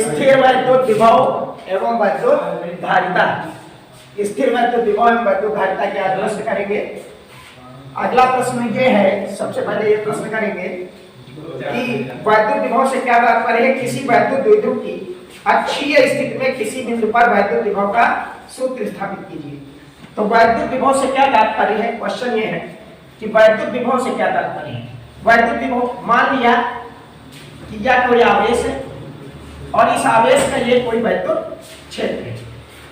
स्थिर वैद्युत विभव एवं वैद्युत धारिता। स्थिर वैद्युत विभव एवं वैद्युत धारिता के आज प्रश्न करेंगे। अगला प्रश्न ये है, सबसे पहले ये प्रश्न करेंगे कि वैद्युत विभव से क्या तात्पर्य है। किसी वैद्युत द्विध्रुव की अक्षीय स्थिति में किसी बिंदु पर वैद्युत विभव का सूत्र स्थापित कीजिए। तो वैद्युत विभव से क्या तात्पर्य है, क्वेश्चन ये है कि वैद्युत विभव से क्या तात्पर्य है। वैद्युत विभव, मान लिया कि यह कोई आवेश है और इस आवेश का ये कोई वैद्युत क्षेत्र है।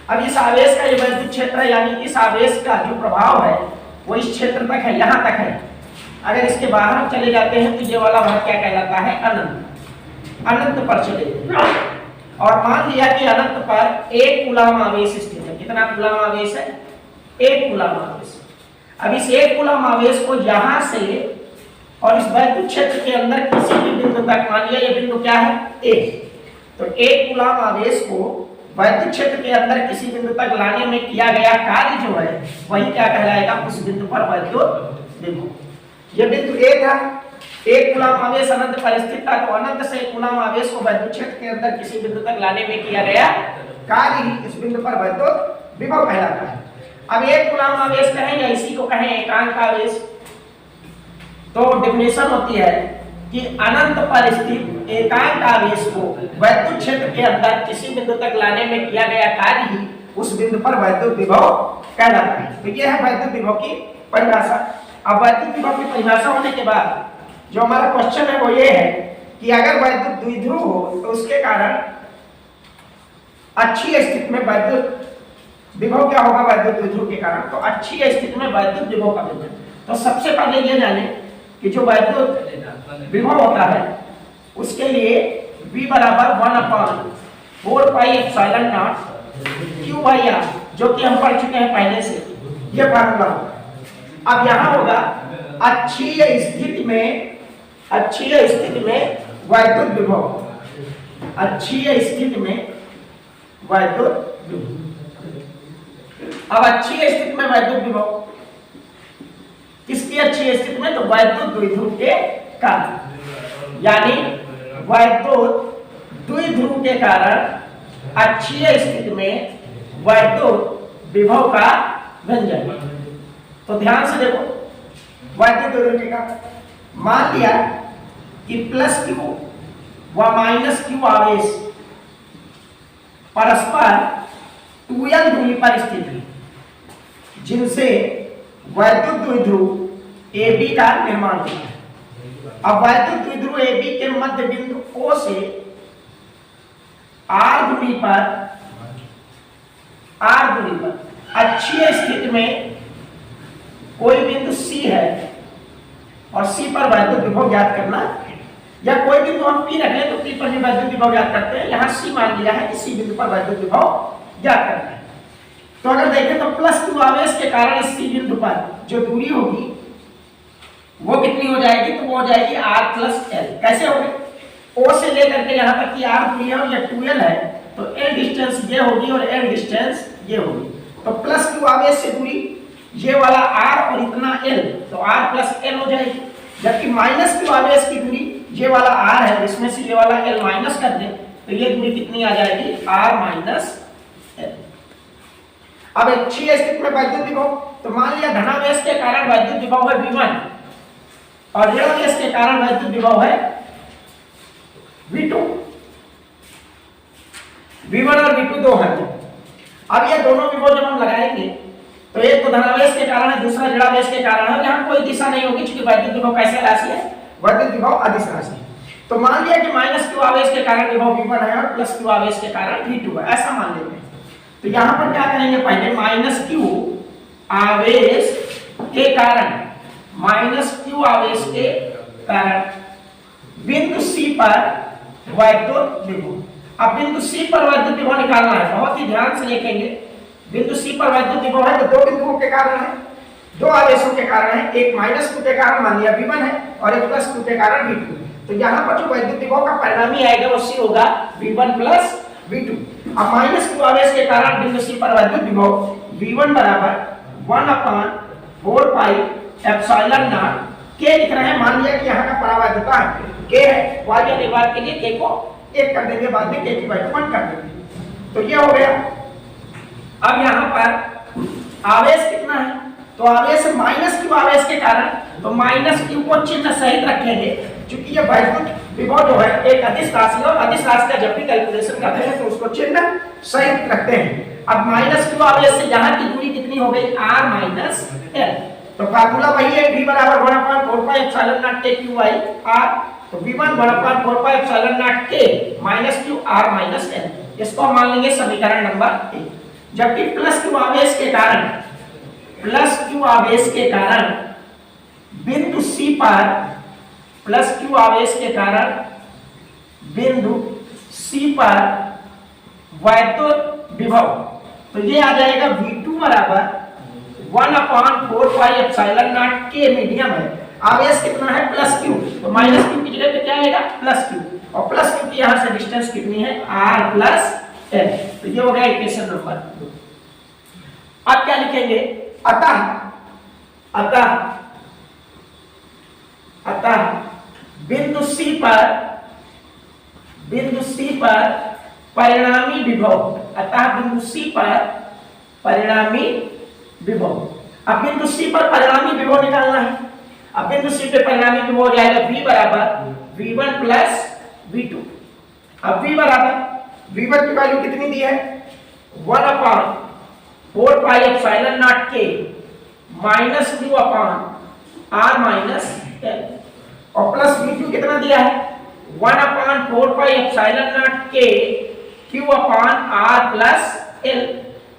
अब इस आवेश का ये वैद्युत क्षेत्र है, यानी इस आवेश का जो प्रभाव है वो इस क्षेत्र तक है, यहाँ तक है। अगर इसके बाहर हम चले जाते हैं तो ये वाला भाग क्या कहलाता है, अनंत। अनंत पर चले जाते और मान लिया कि अनंत पर 1 कूलम आवेश स्थित है। कितना कूलम आवेश है, 1 कूलम आवेश। अब इस 1 कूलम आवेश को यहाँ से और इस वैद्युत क्षेत्र के अंदर किसी भी बिंदु तक, मान लिया ये बिंदु क्या है, A, तो 1 कूलम आवेश को वैद्युत क्षेत्र के अंदर किसी बिंदु तक लाने में किया गया कार्य जो है वही क्या कहलाएगा, उस बिंदु पर वैद्युत विभव। ये बिंदु A था, 1 कूलम आवेश अनंत पर स्थित था, तो अनंत से 1 कूलम आवेश को वैद्युत क्षेत्र के अंदर किसी बिंदु तक लाने में किया गया कार्य ही इस बिंदु पर वैद्युत विभव कहलाता है। अब 1 कूलम आवेश कहें या इसी को कहें एकांक आवेश, तो डेफिनेशन होती है कि अनंत पर स्थित एकांक आवेश को वैद्युत क्षेत्र के अंदर किसी बिंदु तक लाने में किया गया कार्य ही उस बिंदु पर वैद्युत विभव कहलाता है। तो यह है वैद्युत विभव की परिभाषा। अब वैद्युत विभव की परिभाषा होने के बाद जो हमारा क्वेश्चन है वो ये है कि अगर वैद्युत द्विध्रुव हो तो उसके कारण अक्षीय स्थिति में वैद्युत विभव क्या होगा, वैद्युत द्विध्रुव के कारण। तो अक्षीय स्थिति में वैद्युत विभव का विभव, तो सबसे पहले ये जाने कि जो वैद्युत विभव होता है उसके लिए V बराबर 1/4πε0 Q/R, जो कि हम पढ़ चुके हैं पहले से, ये फार्मूला होगा। अब यहाँ होगा अक्षीय स्थिति में वैद्युत विभव, अक्षीय स्थिति में वैद्युत विभव। अब अक्षीय स्थिति में वैद्युत विभव किसकी अक्षीय स्थिति में, तो वैद्युत द्विध्रुव के कारण, यानी वैद्युत द्विध्रुव के कारण अक्षीय स्थिति में वैद्युत विभव का व्यंजन। तो ध्यान से देखो, वैद्युत द्विध्रुव के कारण मान लिया कि +Q व -Q आवेश परस्पर 2l दूरी पर स्थित है, जिनसे वैद्युत द्विध्रुव AB का निर्माण होता है। अब वैद्युत द्विध्रुव AB के मध्य बिंदु O से R दूरी पर अक्षीय स्थिति में कोई बिंदु C है और C पर वैद्युत विभव ज्ञात करना, या कोई बिंदु हम P रख लें तो P पर भी वैद्युत विभव ज्ञात करते हैं। यहाँ C मान लिया है कि C बिंदु पर वैद्युत विभव ज्ञात करना है। तो अगर देखें तो +Q आवेश के कारण इस C बिंदु पर जो दूरी होगी वो कितनी हो जाएगी, तो वो हो जाएगी R+L। कैसे होगी, O से लेकर के यहाँ तक की R दूरी है और ये 2L है, तो L डिस्टेंस ये होगी और L डिस्टेंस ये होगी। तो +Q आवेश से दूरी ये वाला R और इतना L, तो R+L हो जाएगी। जबकि -Q आवेश की दूरी ये वाला R है, इसमें से ये वाला L माइनस कर दें तो ये दूरी कितनी आ जाएगी, R-L। अब अक्षीय स्थिति में वैद्युत विभव, तो मान लिया धनावेश के कारण वैद्युत विभव है V1 और ऋणावेश के कारण वैद्युत विभव है V2। V1 और V2 दो हैं। अब ये दोनों विभव जब हम लगाएंगे तो एक तो धनावेश के कारण है, दूसरा ऋणावेश के कारण है। यहाँ कोई दिशा नहीं होगी क्योंकि वैद्युत विभव कैसे राशि है, वैद्युत विभव अदिश राशि है। तो मान लिया कि -Q आवेश के कारण विभव V1 है और +Q आवेश के कारण V2 है, ऐसा मान लेते हैं। तो यहाँ पर क्या करेंगे, पहले -Q आवेश के कारण, -Q आवेश के कारण बिंदु C पर वैद्युत विभव। अब बिंदु C पर वैद्युत विभव निकालना है, बहुत ही ध्यान से देखेंगे। बिंदु C पर वैद्युत विभव है तो दो बिंदुओं के कारण है, दो आवेशों के कारण है। एक -Q के कारण मान लिया V1 है और एक +Q के कारण V2। तो यहाँ पर जो वैद्युत विभव का परिणामी आएगा वो C होगा V1 + V2। अब -Q आवेश के कारण बिंदु C पर वैद्युत विभव V1 बराबर 1/4πε0 K लिख रहे हैं। मान लिया कि यहाँ का परावैद्युता K है, y के निर्वात के लिए K को 1 कर देंगे, बाद में k की वैल्यू 1 कर देंगे। तो ये हो गया। अब यहाँ पर आवेश कितना है, तो आवेश माइनस q आवेश के कारण, तो माइनस q को चिन्ह सहित रखेंगे, क्योंकि ये वैद्युत विभव जो है एक अदिश राशि, और अदिश राशि का जब भी कैलकुलेशन करते हैं तो उसको चिन्ह सहित रखते हैं। अब माइनस q आवेश से यहाँ की दूरी कितनी हो गई, r माइनस l। तो फार्मूला वही है, v बराबर 1/4 pi epsilon naught k q by r। तो v1 1/4 pi epsilon naught k minus q r minus l। इसको हम मान लेंगे समीकरण नंबर 1। जबकि प्लस q आवेश के कारण, प्लस q आवेश के कारण बिंदु C पर, प्लस q आवेश के कारण बिंदु C पर वैद्युत विभव, तो ये आ जाएगा v2 बराबर 1/4 pi epsilon naught k medium है, आवेश कितना है प्लस q, तो माइनस q की जगह पे क्या आएगा प्लस q, और प्लस q की यहां से डिस्टेंस कितनी है r प्लस l। तो ये हो गया इक्वेशन नंबर 2। अब क्या लिखेंगे, अतः बिंदु C पर परिणामी विभव, अतः बिंदु C पर परिणामी विभव। अब बिंदु C पर परिणामी विभव निकालना है। अब बिंदु C पे परिणामी विभव हो जाएगा V बराबर V1 प्लस V2। अब V बराबर, V1 की वैल्यू कितनी दी है 1/4 pi epsilon naught k minus q upon r minus l, और प्लस V2 कितना दिया है 1/4 pi epsilon naught k q upon r plus l।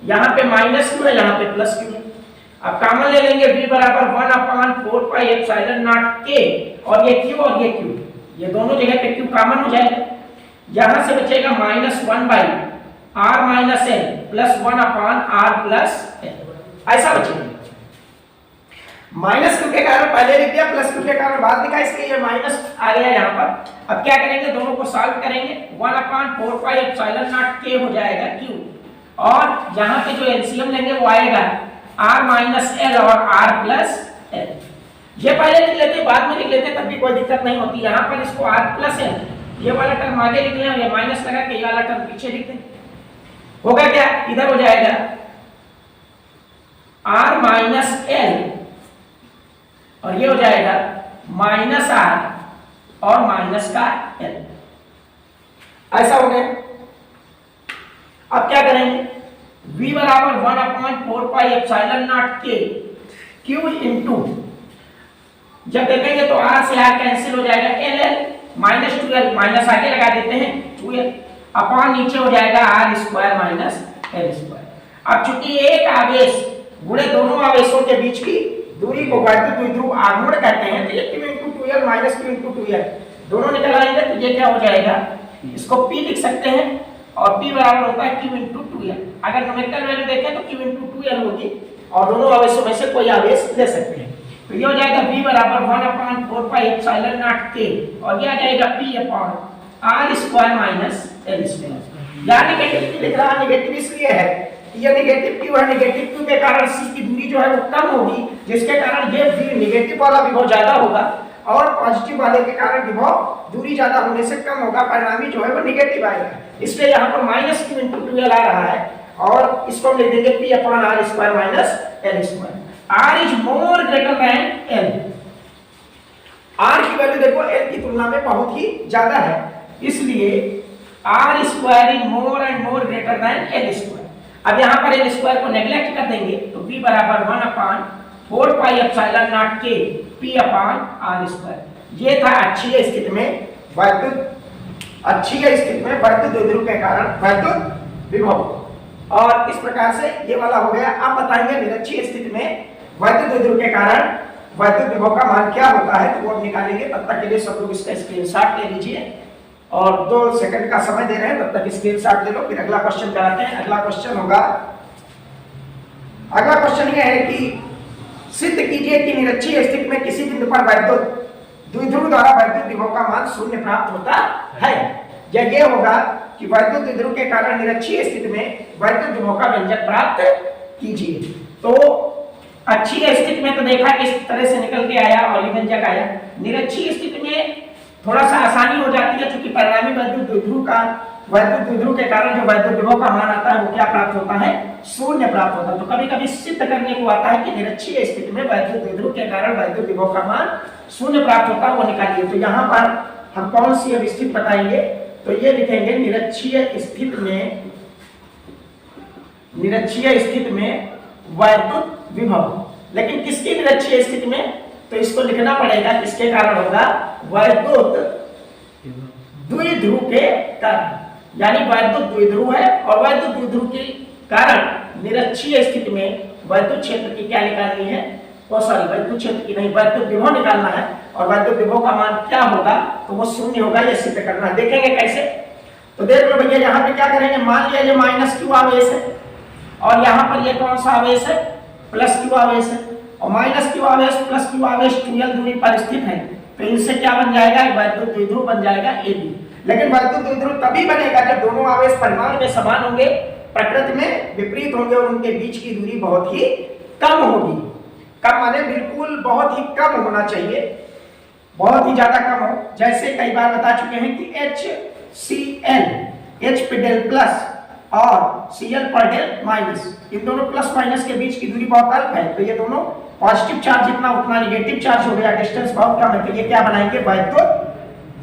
यहाँ पे माइनस q है, यहाँ पे प्लस q है। अब कॉमन ले लेंगे, v बराबर 1/4 पाई एप्सिलॉन नॉट k, और ये q और ये q, ये दोनों जगह पे q कॉमन हो जाएगा। यहाँ से बचेगा -1 by r minus l plus 1/r plus l, ऐसा बचेगा। माइनस q के कारण पहले लिख दिया, प्लस q के कारण बाद लिखा, इसलिए ये माइनस आ गया यहाँ पर। अब क्या करेंगे, दोनों को सॉल्व करेंगे, 1/4 पाई एप्सिलॉन नॉट k हो जाएगा q, और यहाँ पे जो एलसीएम लेंगे वो आएगा r माइनस l और r प्लस l। ये पहले लिख लेते, बाद में लिख लेते, तब भी कोई दिक्कत नहीं होती। यहाँ पर इसको r प्लस l, ये वाला टर्म आगे लिख लें, ये माइनस लगा के ये वाला टर्म पीछे लिख दें। होगा क्या, इधर हो जाएगा r माइनस l, और ये हो जाएगा माइनस r और माइनस का l, ऐसा हो गया। अब क्या करेंगे, v बराबर 1/4 pi epsilon naught k q into, जब देखेंगे तो r से r कैंसिल हो जाएगा, l माइनस 2l, माइनस आगे लगा देते हैं 2l, अपॉन नीचे हो जाएगा r square minus l square. अब चूंकि एक आवेश गुणे दोनों आवेशों के बीच की दूरी को वैद्युत द्विध्रुव आघूर्ण कहते हैं, तो ये q into 2l minus q into 2l दोनों निकल आएंगे, तो ये क्या हो जाएगा, इसको p लिख सकते हैं, और p बराबर होता है q इंटू 2l। अगर न्यूमेरिकल वैल्यू देखें तो q इंटू 2l होगी, और दोनों आवेशों में से कोई आवेश ले सकते हैं। तो ये हो जाएगा v बराबर 1/4 पाई एप्सिलॉन नॉट k, और ये आ जाएगा p upon r square minus l square. यहाँ नेगेटिव लिख रहा, नेगेटिव इसलिए है, ये नेगेटिव क्यों है, नेगेटिव क्यों के कारण c की दूरी जो है वो कम होगी, जिसके कारण ये v नेगेटिव वाला विभव ज्यादा होगा, और पॉजिटिव वाले के कारण विभव दूरी ज्यादा होने से कम होगा, परिणामी जो है वो नेगेटिव आएगा। इसलिए यहाँ पर माइनस q इंटू 2l आ रहा है, और इसको हम लिख देंगे p upon r square minus l square. r is more greater than l, r की वैल्यू देखो l की तुलना में बहुत ही ज्यादा है, इसलिए r square is more and more greater than l square. अब यहाँ पर l स्क्वायर को नेग्लेक्ट कर देंगे, तो v बराबर 1/4 pi epsilon naught k p upon r square. ये था अक्षीय स्थिति में वैद्युत, अक्षीय स्थिति में वैद्युत द्विध्रुव के कारण वैद्युत विभव, और इस प्रकार से ये वाला हो गया। आप बताएंगे निरक्षीय स्थिति में वैद्युत द्विध्रुव के कारण वैद्युत विभव का मान क्या होता है, तो वो हम निकालेंगे। तब तक के लिए सब लोग इसका स्क्रीनशॉट ले लीजिए, और 2 सेकंड का समय दे रहे हैं, तब तक स्क्रीनशॉट ले लो, फिर अगला क्वेश्चन कराते हैं। अगला क्वेश्चन होगा, अगला क्वेश्चन यह है कि सिद्ध कीजिए कि निरक्षीय स्थिति में किसी बिंदु पर वैद्युत द्विध्रुव द्वारा वैद्युत विभव का मान 0 प्राप्त होता है। या ये होगा कि वैद्युत द्विध्रुव के कारण निरक्षीय स्थिति में वैद्युत विभव का व्यंजक प्राप्त कीजिए। तो अक्षीय स्थिति में तो देखा किस तरह से निकल के आया और ये व्यंजक आया। निरक्षीय स्थिति में थोड़ा सा आसानी हो जाती है, क्योंकि परिणामी वैद्युत द्विध्रुव के कारण जो वैद्युत विभव का मान आता है वो क्या प्राप्त होता है, शून्य प्राप्त होता है। तो कभी कभी सिद्ध करने को आता है कि निरक्षीय स्थिति में वैद्युत द्विध्रुव के कारण वैद्युत विभव का मान शून्य प्राप्त होता है, वो निकालिए। तो यहाँ पर हम कौन सी अब स्थिति बताएंगे, तो ये लिखेंगे निरक्षीय स्थिति में वैद्युत विभव। लेकिन किसकी निरक्षीय स्थिति में, तो इसको लिखना पड़ेगा किसके कारण होगा, वैद्युत द्विध्रुव के कारण। यानी वैद्युत द्विध्रुव है और वैद्युत द्विध्रुव के कारण निरक्षीय स्थिति में वैद्युत क्षेत्र की क्या निकालनी है, सॉरी वैद्युत क्षेत्र की नहीं, वैद्युत विभव निकालना है। और वैद्युत विभव का मान क्या होगा, तो वो शून्य होगा, ये सिद्ध करना है। देखेंगे कैसे, तो देख लो भैया, यहाँ पे क्या करेंगे, मान लिया ये माइनस क्यू आवेश है और यहाँ पर ये कौन सा आवेश है, प्लस क्यू आवेश है। और माइनस क्यू आवेश प्लस क्यू आवेश 2l दूरी पर स्थित है, तो इनसे क्या बन जाएगा, वैद्युत द्विध्रुव बन जाएगा AB। लेकिन वैद्युत द्विध्रुव तभी बनेगा जब दोनों आवेश परिमाण में समान होंगे, प्रकृति में विपरीत होंगे और उनके बीच की दूरी बहुत ही कम होगी। कम माने बिल्कुल बहुत ही कम होना चाहिए, बहुत ही ज्यादा कम हो। जैसे कई बार बता चुके हैं कि HCl H पे डेल प्लस और Cl पर डेल माइनस, इन दोनों प्लस माइनस के बीच की दूरी बहुत अल्प है, तो ये दोनों पॉजिटिव चार्ज जितना उतना नेगेटिव चार्ज हो गया, डिस्टेंस बहुत कम है, तो ये क्या बनाएंगे, वैद्युत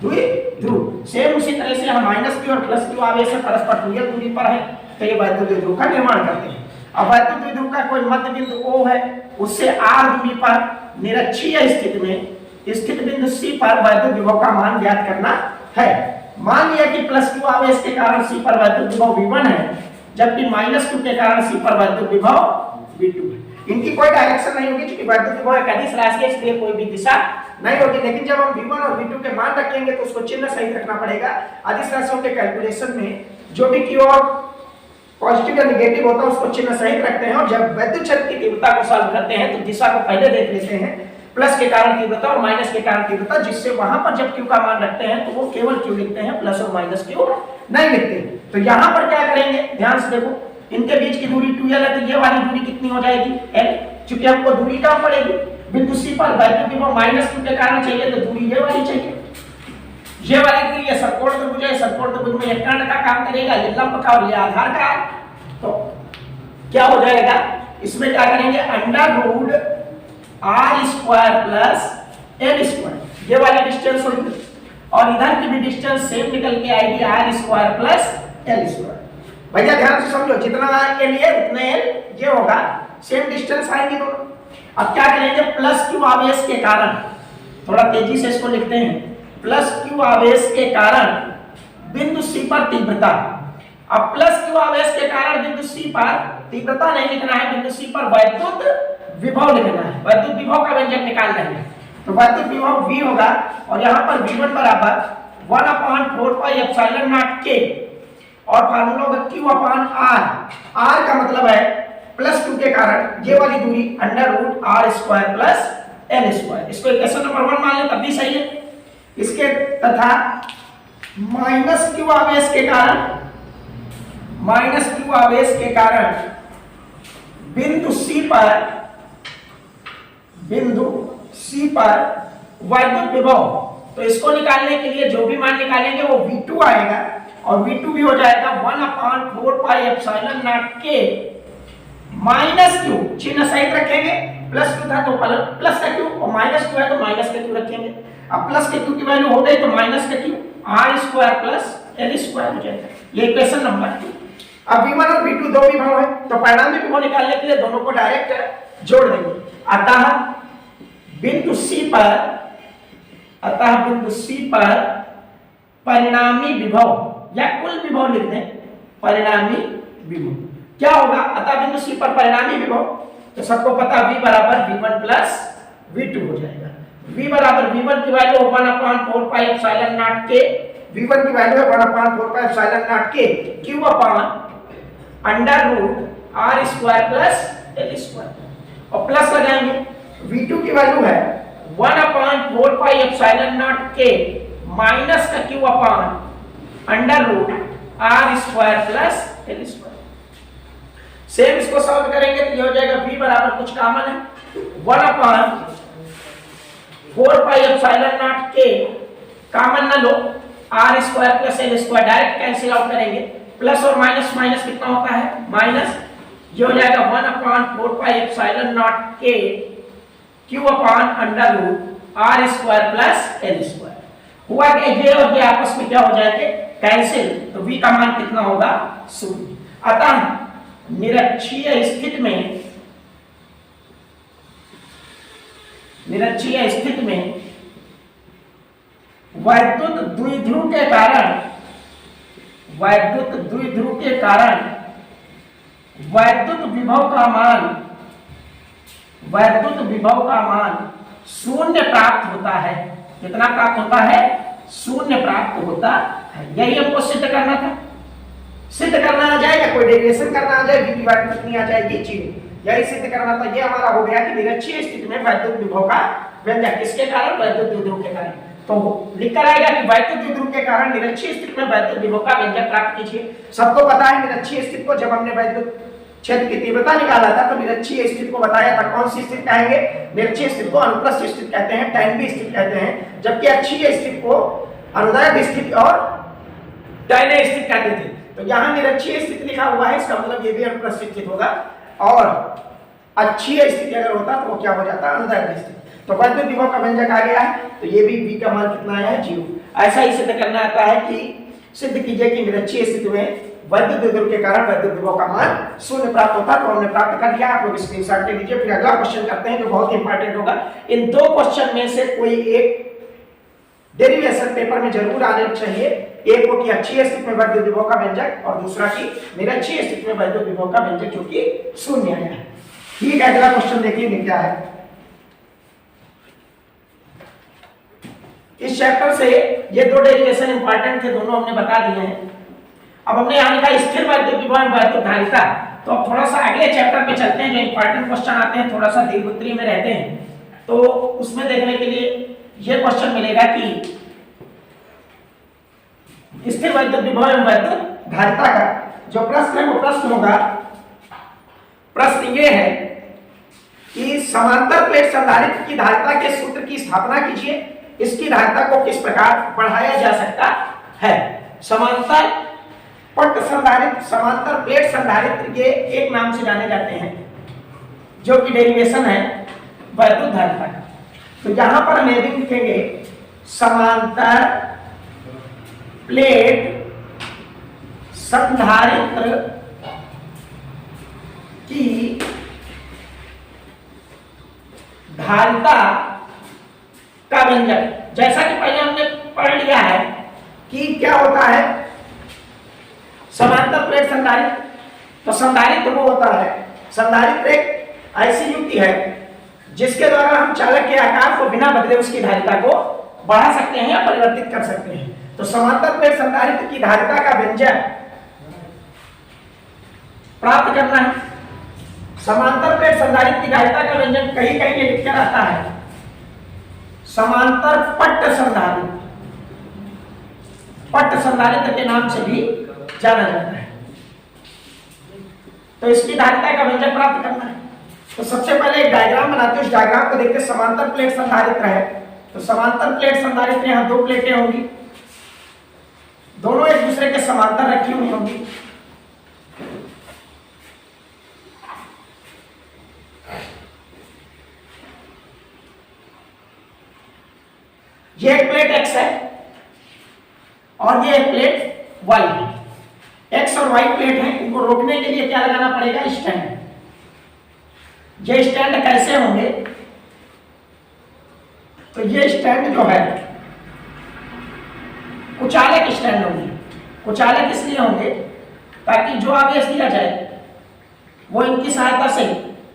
द्विध्रुव। सेम उसी तरह से हम माइनस क्यू और प्लस क्यू आवेश परस्पर 2l दूरी पर है, तो ये वैद्युत द्विध्रुव का निर्माण करते हैं। अब वैद्युत द्विध्रुव का कोई मध्य बिंदु O है, उससे r दूरी पर निरक्षीय स्थिति में स्थित बिंदु C पर वैद्युत विभव का मान ज्ञात करना है। मान लिया कि प्लस क्यू आवेश के कारण C पर वैद्युत विभव V1 है, जबकि माइनस क्यू के कारण C पर वैद्युत विभव V2 है। इनकी कोई डायरेक्शन नहीं होगी, क्योंकि वैद्युत विभव एक अदिश राशि है, इसलिए कोई भी दिशा नहीं होगी। लेकिन जब हम V1 और V2 के मान रखेंगे तो उसको चिन्ह सही रखना पड़ेगा। अदिश राशियों के कैलकुलेशन में जो भी की ओर पॉजिटिव या नेगेटिव होता है उसको चिन्ह सहित रखते हैं, और जब वैद्युत क्षेत्र की तीव्रता को सॉल्व करते हैं तो दिशा को पहले देख लेते हैं, प्लस के कारण तीव्रता और माइनस के कारण तीव्रता, जिससे वहां पर जब क्यू का मान रखते हैं तो वो केवल क्यू लिखते हैं, प्लस और माइनस क्यू नहीं लिखते। तो यहाँ पर क्या करेंगे, ध्यान से देखो, इनके बीच की दूरी 2l है, तो ये वाली दूरी कितनी हो जाएगी, l, क्योंकि हमको दूरी कम पड़ेगी। बिंदु C पर वैद्युत विभव माइनस क्यू के कारण चाहिए, तो दूरी ये वाली चाहिए, ये वाली दूरी। ये सतकोण त्रिभुज है, सतकोण त्रिभुज में एक कर्ण का काम करेगा, ये लंब का और ये आधार का, तो क्या हो जाएगा, इसमें क्या करेंगे, under root r square plus l square, ये वाली डिस्टेंस होगी, और इधर की भी डिस्टेंस सेम निकल के आएगी r square plus l square. भैया ध्यान से समझो, जितना l है उतने l ये होगा, सेम डिस्टेंस आएंगे दोनों। अब क्या करेंगे, प्लस क्यू आवेश के कारण, थोड़ा तेजी से इसको लिखते हैं, प्लस क्यू आवेश के कारण बिंदु C पर तीव्रता। अब प्लस क्यू आवेश के कारण बिंदु C पर तीव्रता नहीं लिखना है, बिंदु C पर वैद्युत विभव लिखना है, वैद्युत विभव का व्यंजक निकालना है। तो वैद्युत विभव V होगा, और यहाँ पर V1 बराबर 1/4 पाई एप्सिलॉन नॉट K, और फार्मूला होगा Q/R। R का मतलब है प्लस क्यू के कारण ये वाली दूरी under root r square plus l square. इसको इक्वेशन नंबर 1 मान ले तब भी सही है। इसके तथा माइनस क्यू आवेश के कारण बिंदु C पर वैद्युत विभव, तो इसको निकालने के लिए जो भी मान निकालेंगे वो V2 आएगा, और V2 भी हो जाएगा 1/4 pi epsilon naught K minus Q, चिन्ह सहित रखेंगे, प्लस क्यू था तो प्लस का क्यू, और माइनस क्यू है तो माइनस का क्यू रखेंगे। अब प्लस के क्यू की वैल्यू हो गई तो माइनस का Q r square plus l square हो जाएगा, ये इक्वेशन नंबर 2। अब V1 और V2 दो विभव है, तो परिणामी विभव निकालने के लिए दोनों को डायरेक्ट जोड़ देंगे। अतः बिंदु C पर परिणामी विभव या कुल विभव लिख दें, परिणामी विभव क्या होगा, अतः बिंदु C पर परिणामी विभव, तो सबको पता V बराबर V1 प्लस V2 हो जाएगा। V बराबर V1 की value 1/4 pi epsilon naught K, V1 की वैल्यू है 1/4 pi epsilon naught K, Q upon under root r square plus l square, और प्लस लगाएंगे। V2 की वैल्यू है 1/4 pi epsilon naught K minus का Q upon under root r square plus l square. Same इसको solve करेंगे तो ये हो जाएगा V बराबर कुछ कॉमन है 1/4 pi epsilon naught K common ना लो, R square plus L square direct cancel out करेंगे, प्लस और माइनस माइनस कितना होता है माइनस, ये हो जाएगा 1/4 pi epsilon naught K Q upon under root R square plus L square. हुआ कि ये और ये आपस में क्या हो जाएंगे कैंसिल, तो v का मान कितना होगा 0। अतः निरक्षीय स्थिति में वैद्युत द्विध्रुव के कारण वैद्युत विभव का मान शून्य प्राप्त होता है। कितना प्राप्त होता है 0 प्राप्त होता है। यही हमको सिद्ध करना था। सिद्ध करना आ जाएगा, कोई डेरिवेशन करना आ जाएगी, v की कितनी आ जाएगी 0, यही सिद्ध करना था। ये हमारा हो गया कि निरक्षीय स्थिति में वैद्युत विभव का व्यंजक किसके कारण, वैद्युत द्विध्रुव के कारण। तो लिखकर आएगा कि वैद्युत द्विध्रुव के कारण निरक्षीय स्थिति में वैद्युत विभव का व्यंजक प्राप्त कीजिए। सबको पता है निरक्षीय स्थिति को, जब हमने वैद्युत क्षेत्र की तीव्रता निकाला था तो निरक्षीय स्थिति को बताया था। कौन सी स्थिति कहेंगे, निरक्षीय स्थिति को अनुप्रस्थ स्थिति कहते हैं, टैनवी स्थिति कहते हैं, जबकि अक्षीय स्थिति को अनुदैर्ध्य स्थिति और टैनवी स्थिति कहते थे। तो यहाँ निरक्षीय स्थिति लिखा हुआ है, इसका मतलब ये भी अनुप्रस्थ स्थिति होगा, और अक्षीय स्थिति अगर होता तो वो क्या हो जाता, अनुदैर्ध्य स्थिति। तो वैद्युत विभव का व्यंजक आ गया है, तो ये भी v का मान कितना आया है 0। ऐसा ही सिद्ध करना आता है कि सिद्ध कीजिए कि निरक्षीय स्थिति में वैद्युत द्विध्रुव के कारण वैद्युत विभव का मान 0 प्राप्त होता है। तो हमने प्राप्त कर लिया, आप लोग स्क्रीनशॉट ले लीजिए। फिर अगला क्वेश्चन करते हैं जो बहुत इंपॉर्टेंट होगा। इन दो क्वेश्चन में से कोई एक डेरिवेशन पेपर में जरूर आने चाहिए। एक हो कि अक्षीय स्थिति में वैद्युत विभव का व्यंजक और दूसरा की निरक्षीय स्थिति में वैद्युत विभव का व्यंजक जो कि 0 आया है। ठीक है, अगला क्वेश्चन देखिए क्या है। इस चैप्टर से ये दो डेरिवेशन इंपॉर्टेंट थे, दोनों हमने बता दिए हैं। अब हमने यहाँ लिखा स्थिर वैद्युत विभव वैद्युत धारिता। तो अब थोड़ा सा अगले चैप्टर पे चलते हैं, जो इंपॉर्टेंट क्वेश्चन आते हैं थोड़ा सा दीर्घोत्तरी में रहते हैं। तो उसमें देखने के लिए ये क्वेश्चन मिलेगा कि स्थिर वैद्युत विभव एवं वैद्युत धारिता का जो प्रश्न है वो प्रश्न होगा, प्रश्न ये है कि समांतर प्लेट संधारित्र की धारिता के सूत्र की स्थापना कीजिए। इसकी धारिता को किस प्रकार बढ़ाया जा सकता है। समांतर पट संधारित्र, समांतर प्लेट संधारित्र ये एक नाम से जाने जाते हैं, जो कि डेरिवेशन है वैद्युत धारिता का। तो यहां पर हम ये भी लिखेंगे समांतर प्लेट संधारित्र की धारिता का व्यंजक। जैसा कि पहले हमने पढ़ लिया है कि क्या होता है समांतर प्लेट संधारित्र। तो संधारित्र वो होता है, संधारित्र एक ऐसी युक्ति है जिसके द्वारा हम चालक के आकार को बिना बदले उसकी धारिता को बढ़ा सकते हैं या परिवर्तित कर सकते हैं। तो समांतर प्लेट संधारित्र की धारिता का व्यंजक प्राप्त करना है। समांतर प्लेट संधारित्र की धारिता का व्यंजक कहीं कहीं ये लिखकर आता है समांतर पट्ट संधारित्र, पट्ट संधारित्र के नाम से भी जाना जाता है। तो इसकी धारिता का व्यंजक प्राप्त करना है। तो सबसे पहले एक डायग्राम बनाते हैं, उस डायग्राम को देखते हैं। समांतर प्लेट संधारित्र है, तो समांतर प्लेट संधारित्र यहां दो प्लेटें होंगी, दोनों एक दूसरे के समांतर रखी हुई होंगी। ये एक प्लेट x है और ये एक प्लेट y है। x और y प्लेट है, इनको रोकने के लिए क्या लगाना पड़ेगा, स्टैंड। ये स्टैंड कैसे होंगे, तो ये स्टैंड जो है कुचालक स्टैंड होंगे। कुचालक इसलिए होंगे ताकि जो आदेश दिया जाए वो इनकी सहायता से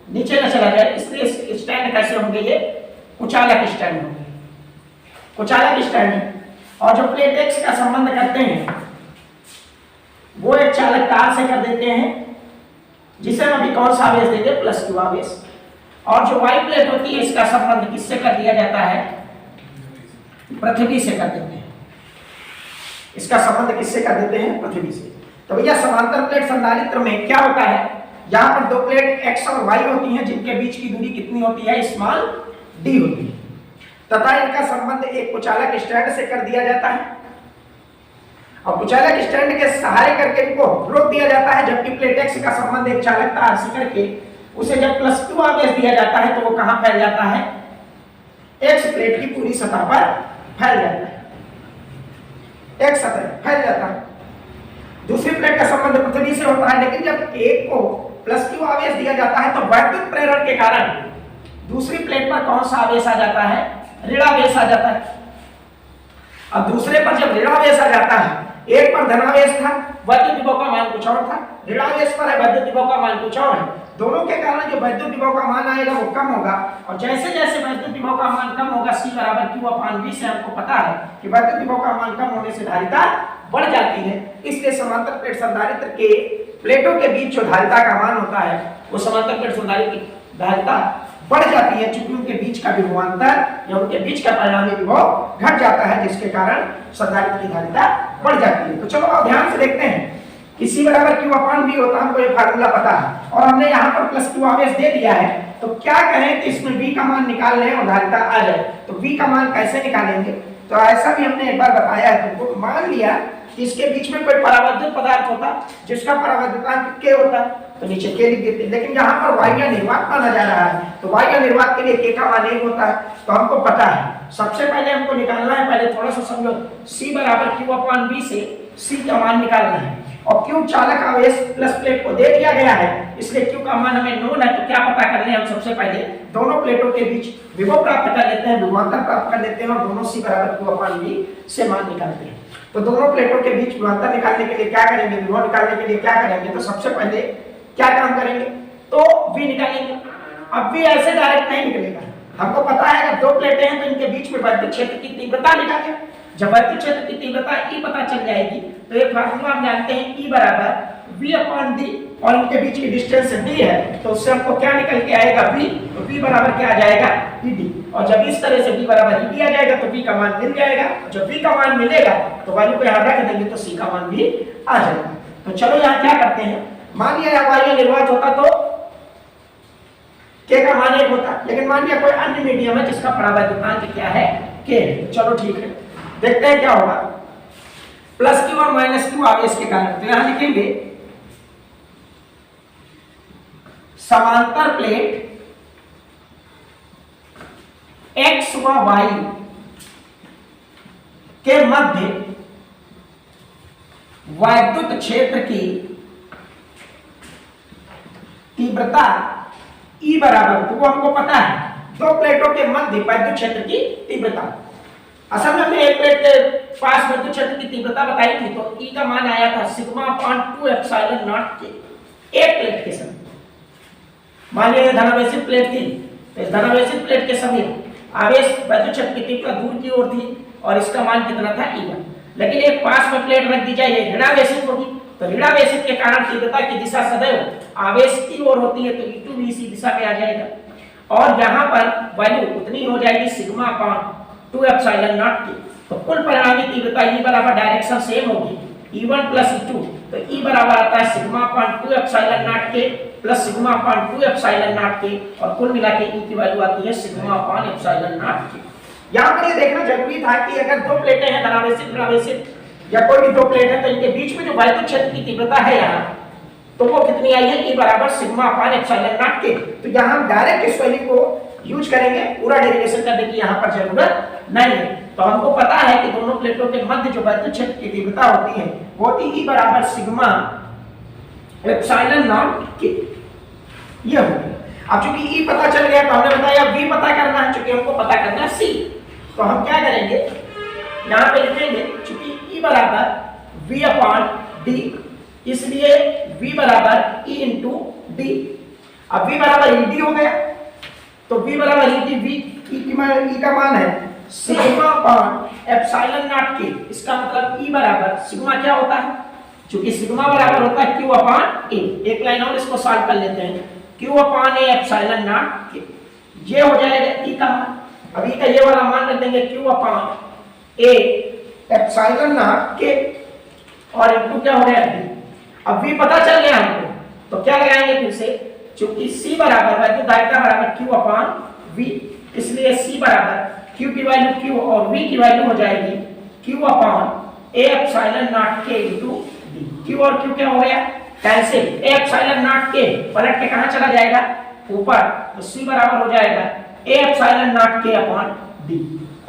नीचे न चला जाए, इसलिए स्टैंड कैसे होंगे, ये कुचालक स्टैंड होंगे। कुचालक स्टैंड है। और जो प्लेट x का संबंध करते हैं वो एक चालक तार से कर देते हैं, जिसे हम अभी कौन सा आवेश देंगे, प्लस q आवेश। और जो y प्लेट होती है इसका संबंध किससे कर दिया जाता है, पृथ्वी से कर देते हैं। इसका संबंध किससे कर देते हैं, पृथ्वी से। तो भैया समांतर प्लेट संधारित्र में क्या होता है, यहाँ पर दो प्लेट x और y होती हैं जिनके बीच की दूरी कितनी होती है, स्मॉल d होती है। तथा इनका संबंध एक कुचालक स्टैंड से कर दिया जाता है और कुचालक स्टैंड के सहारे करके इनको रोक दिया जाता है, जबकि प्लेट X का संबंध एक चालक तार से करके उसे जब +2 आवेश दिया जाता है तो वो कहां फैल जाता है, X प्लेट की पूरी सतह पर फैल जाता है, X सतह फैल जाता है। दूसरी प्लेट का संबंध पृथ्वी से होता है, लेकिन जब एक को +2 आवेश दिया जाता है तो वैद्युत प्रेरण के कारण दूसरी प्लेट पर कौन सा आवेश आ जाता है, ऋणावेश आ जाता है। अब दूसरे पर जब ऋणावेश आ जाता है, एक पर धनावेश था, वैद्युत विभव का मान कुछ और था, ऋणावेश पर है, वैद्युत विभव का मान कुछ और है। दोनों के कारण जो वैद्युत विभव का मान आएगा वो कम होगा और जैसे जैसे वैद्युत विभव का मान कम होगा C बराबर Q/V से हमको पता है कि वैद्युत विभव का मान कम होने से धारिता बढ़ जाती है। इसलिए समांतर प्लेट संधारित्र के प्लेटों के बीच जो धारिता का मान होता है वो समांतर प्लेट संधारित्र की धारिता बढ़ जाती है, चूंकि उनके बीच का विभवांतर या उनके बीच का परिणामी विभव घट जाता है, जिसके कारण संधारित्र की धारिता बढ़ जाती है। तो चलो अब ध्यान से देखते हैं कि C बराबर Q/V होता है, हमको ये फार्मूला पता है और हमने यहाँ पर +2 आवेश दे दिया है, तो क्या करें कि इसमें V का मान निकाल लें और धारिता आ जाए। तो V का मान कैसे निकालेंगे, तो ऐसा भी हमने एक बार बताया है तुमको। मान लिया कि इसके बीच में कोई परावर्तित पदार्थ होता जिसका परावर्तितांक K होता तो नीचे K लिख देते, लेकिन यहाँ पर वायु निर्वात माना जा रहा है तो वायु निर्वात के लिए K का मान 1 होता है। तो हमको पता है सबसे पहले हमको निकालना है, पहले थोड़ा सा समझो, C बराबर Q/V से C का मान निकालना है और Q चालक आवेश प्लस प्लेट को दे दिया गया है, इसलिए Q का मान हमें नोन है। तो क्या पता कर लें हम, सबसे पहले दोनों प्लेटों के बीच विभव प्राप्त कर लेते हैं, विभवांतर प्राप्त कर लेते हैं और दोनों C बराबर Q/V से मान निकालते हैं। तो दोनों प्लेटों के बीच विभवांतर निकालने के लिए क्या करेंगे, विभव निकालने के लिए क्या करेंगे, तो सबसे पहले क्या काम करेंगे, तो V निकालेंगे। अब V ऐसे डायरेक्ट नहीं निकलेगा, हमको पता है अगर दो प्लेटें हैं तो इनके बीच में वैद्युत क्षेत्र की तीव्रता निकालें। जब वैद्युत क्षेत्र की तीव्रता E पता चल जाएगी तो एक फार्मूला हम जानते हैं E बराबर V/D और इनके बीच की डिस्टेंस D है, तो उससे हमको क्या निकल के आएगा V, तो V बराबर क्या आ जाएगा ED। और जब इस तरह से V बराबर ED आ जाएगा तो V का मान मिल जाएगा, जब V का मान मिलेगा तो वैल्यू को यहाँ रख देंगे तो C का मान भी आ जाएगा। तो चलो यहाँ क्या करते हैं, मान लिया वायु निर्वात होता तो K का मान 1 होता, लेकिन मान लिया कोई अन्य मीडियम है जिसका परावर्तितांक क्या है K। चलो ठीक है, देखते हैं क्या होगा। +Q और -Q आवेश के कारण, तो यहां लिखेंगे समांतर प्लेट X व Y के मध्य वैद्युत क्षेत्र की तीव्रता E बराबर, तो वो हमको पता है दो प्लेटों के मध्य वैद्युत क्षेत्र की तीव्रता। असल में हमने एक प्लेट के पास वैद्युत क्षेत्र की तीव्रता बताई थी, तो E का मान आया था σ/2ε0 के एक प्लेट के समय। मान लीजिए धनावेशित प्लेट थी, तो इस धनावेशित प्लेट के समय आवेश वैद्युत क्षेत्र की तीव्रता दूर की ओर थी और इसका मान कितना था E1। लेकिन एक पास में प्लेट रख दी जाए ऋणावेशित होगी, तो ऋणावेशित के कारण तीव्रता की दिशा सदैव आवेश की ओर होती है, तो E2 भी इसी दिशा में आ जाएगा और यहाँ पर वैल्यू उतनी हो जाएगी σ/2ε0 की। तो कुल परिणामी तीव्रता E बराबर डायरेक्शन सेम होगी E1 + E2, तो E बराबर आता है σ/2ε0 के प्लस σ/2ε0 के और कुल मिला के E की वैल्यू आती है σ/ε0 के। यहाँ पर ये देखना जरूरी था कि अगर दो प्लेटें हैं धनावेशित ऋणावेशित या कोई भी दो प्लेट है तो इनके बीच में जो वैद्युत क्षेत्र की तीव्रता है यहाँ, तो वो कितनी आई है E बराबर σ/ε0 के। तो यहाँ हम डायरेक्ट इस वैल्यू को यूज करेंगे, पूरा डेरिवेशन करने की यहाँ पर जरूरत नहीं है। तो हमको पता है कि दोनों प्लेटों के मध्य जो वैद्युत क्षेत्र की तीव्रता होती है वो होती E बराबर σ/ε0 के, ये होगी। अब चूंकि E पता चल गया तो हमने बताया V पता करना है, चूंकि हमको पता करना है C, तो हम क्या करेंगे यहाँ पे लिखेंगे चूंकि E बराबर V/D, इसलिए V बराबर E × D। अब V बराबर ED हो गया, तो V बराबर ED, E का मान है σ/ε0 के। इसका मतलब E बराबर सिग्मा क्या होता है, चूंकि सिग्मा बराबर होता है Q/A। एक लाइन और इसको सॉल्व कर लेते हैं, Q/A के, ये हो जाएगा E का मान। अब E का ये वाला मान रख देंगे Q/A के और इनटू क्या हो गया D। अब V पता चल गया हमको, तो क्या लगाएंगे फिर से, चूंकि C बराबर वैद्युत धारिता बराबर Q/V, इसलिए C बराबर Q की वैल्यू Q और V की वैल्यू हो जाएगी Q upon A epsilon naught K into D। Q और Q क्या हो गया, cancel. A epsilon naught K पलट के कहां चला जाएगा, ऊपर, तो C बराबर हो जाएगा A epsilon naught K upon D।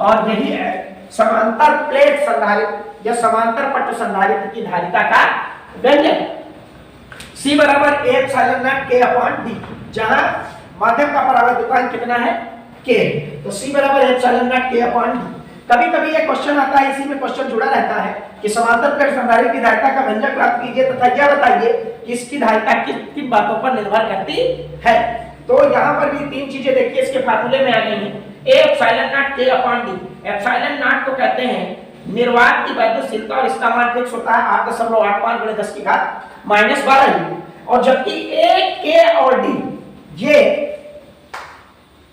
और यही है समांतर प्लेट संधारित्र या समांतर पट्ट संधारित्र की धारिता का व्यंजक। C बराबर A epsilon naught K upon D, जहां माध्यम का परावर्तकांक कितना है, K, तो C बराबर A epsilon naught K upon D। कभी-कभी ये क्वेश्चन आता है, इसी में क्वेश्चन जुड़ा रहता है कि समांतर प्लेट संधारित्र की धारिता का व्यंजक प्राप्त कीजिए तथा क्या बताइए कि इसकी धारिता किन बातों पर निर्भर करती है। तो यहाँ पर भी तीन चीजें देखिए इसके फार्मूले में आ गई हैं। A epsilon naught K upon D, epsilon not को कहते हैं निर्वात की वैद्युतशीलता और इसका मान फिक्स होता है 8.85 × 10⁻⁻12, और जबकि A, K और D ये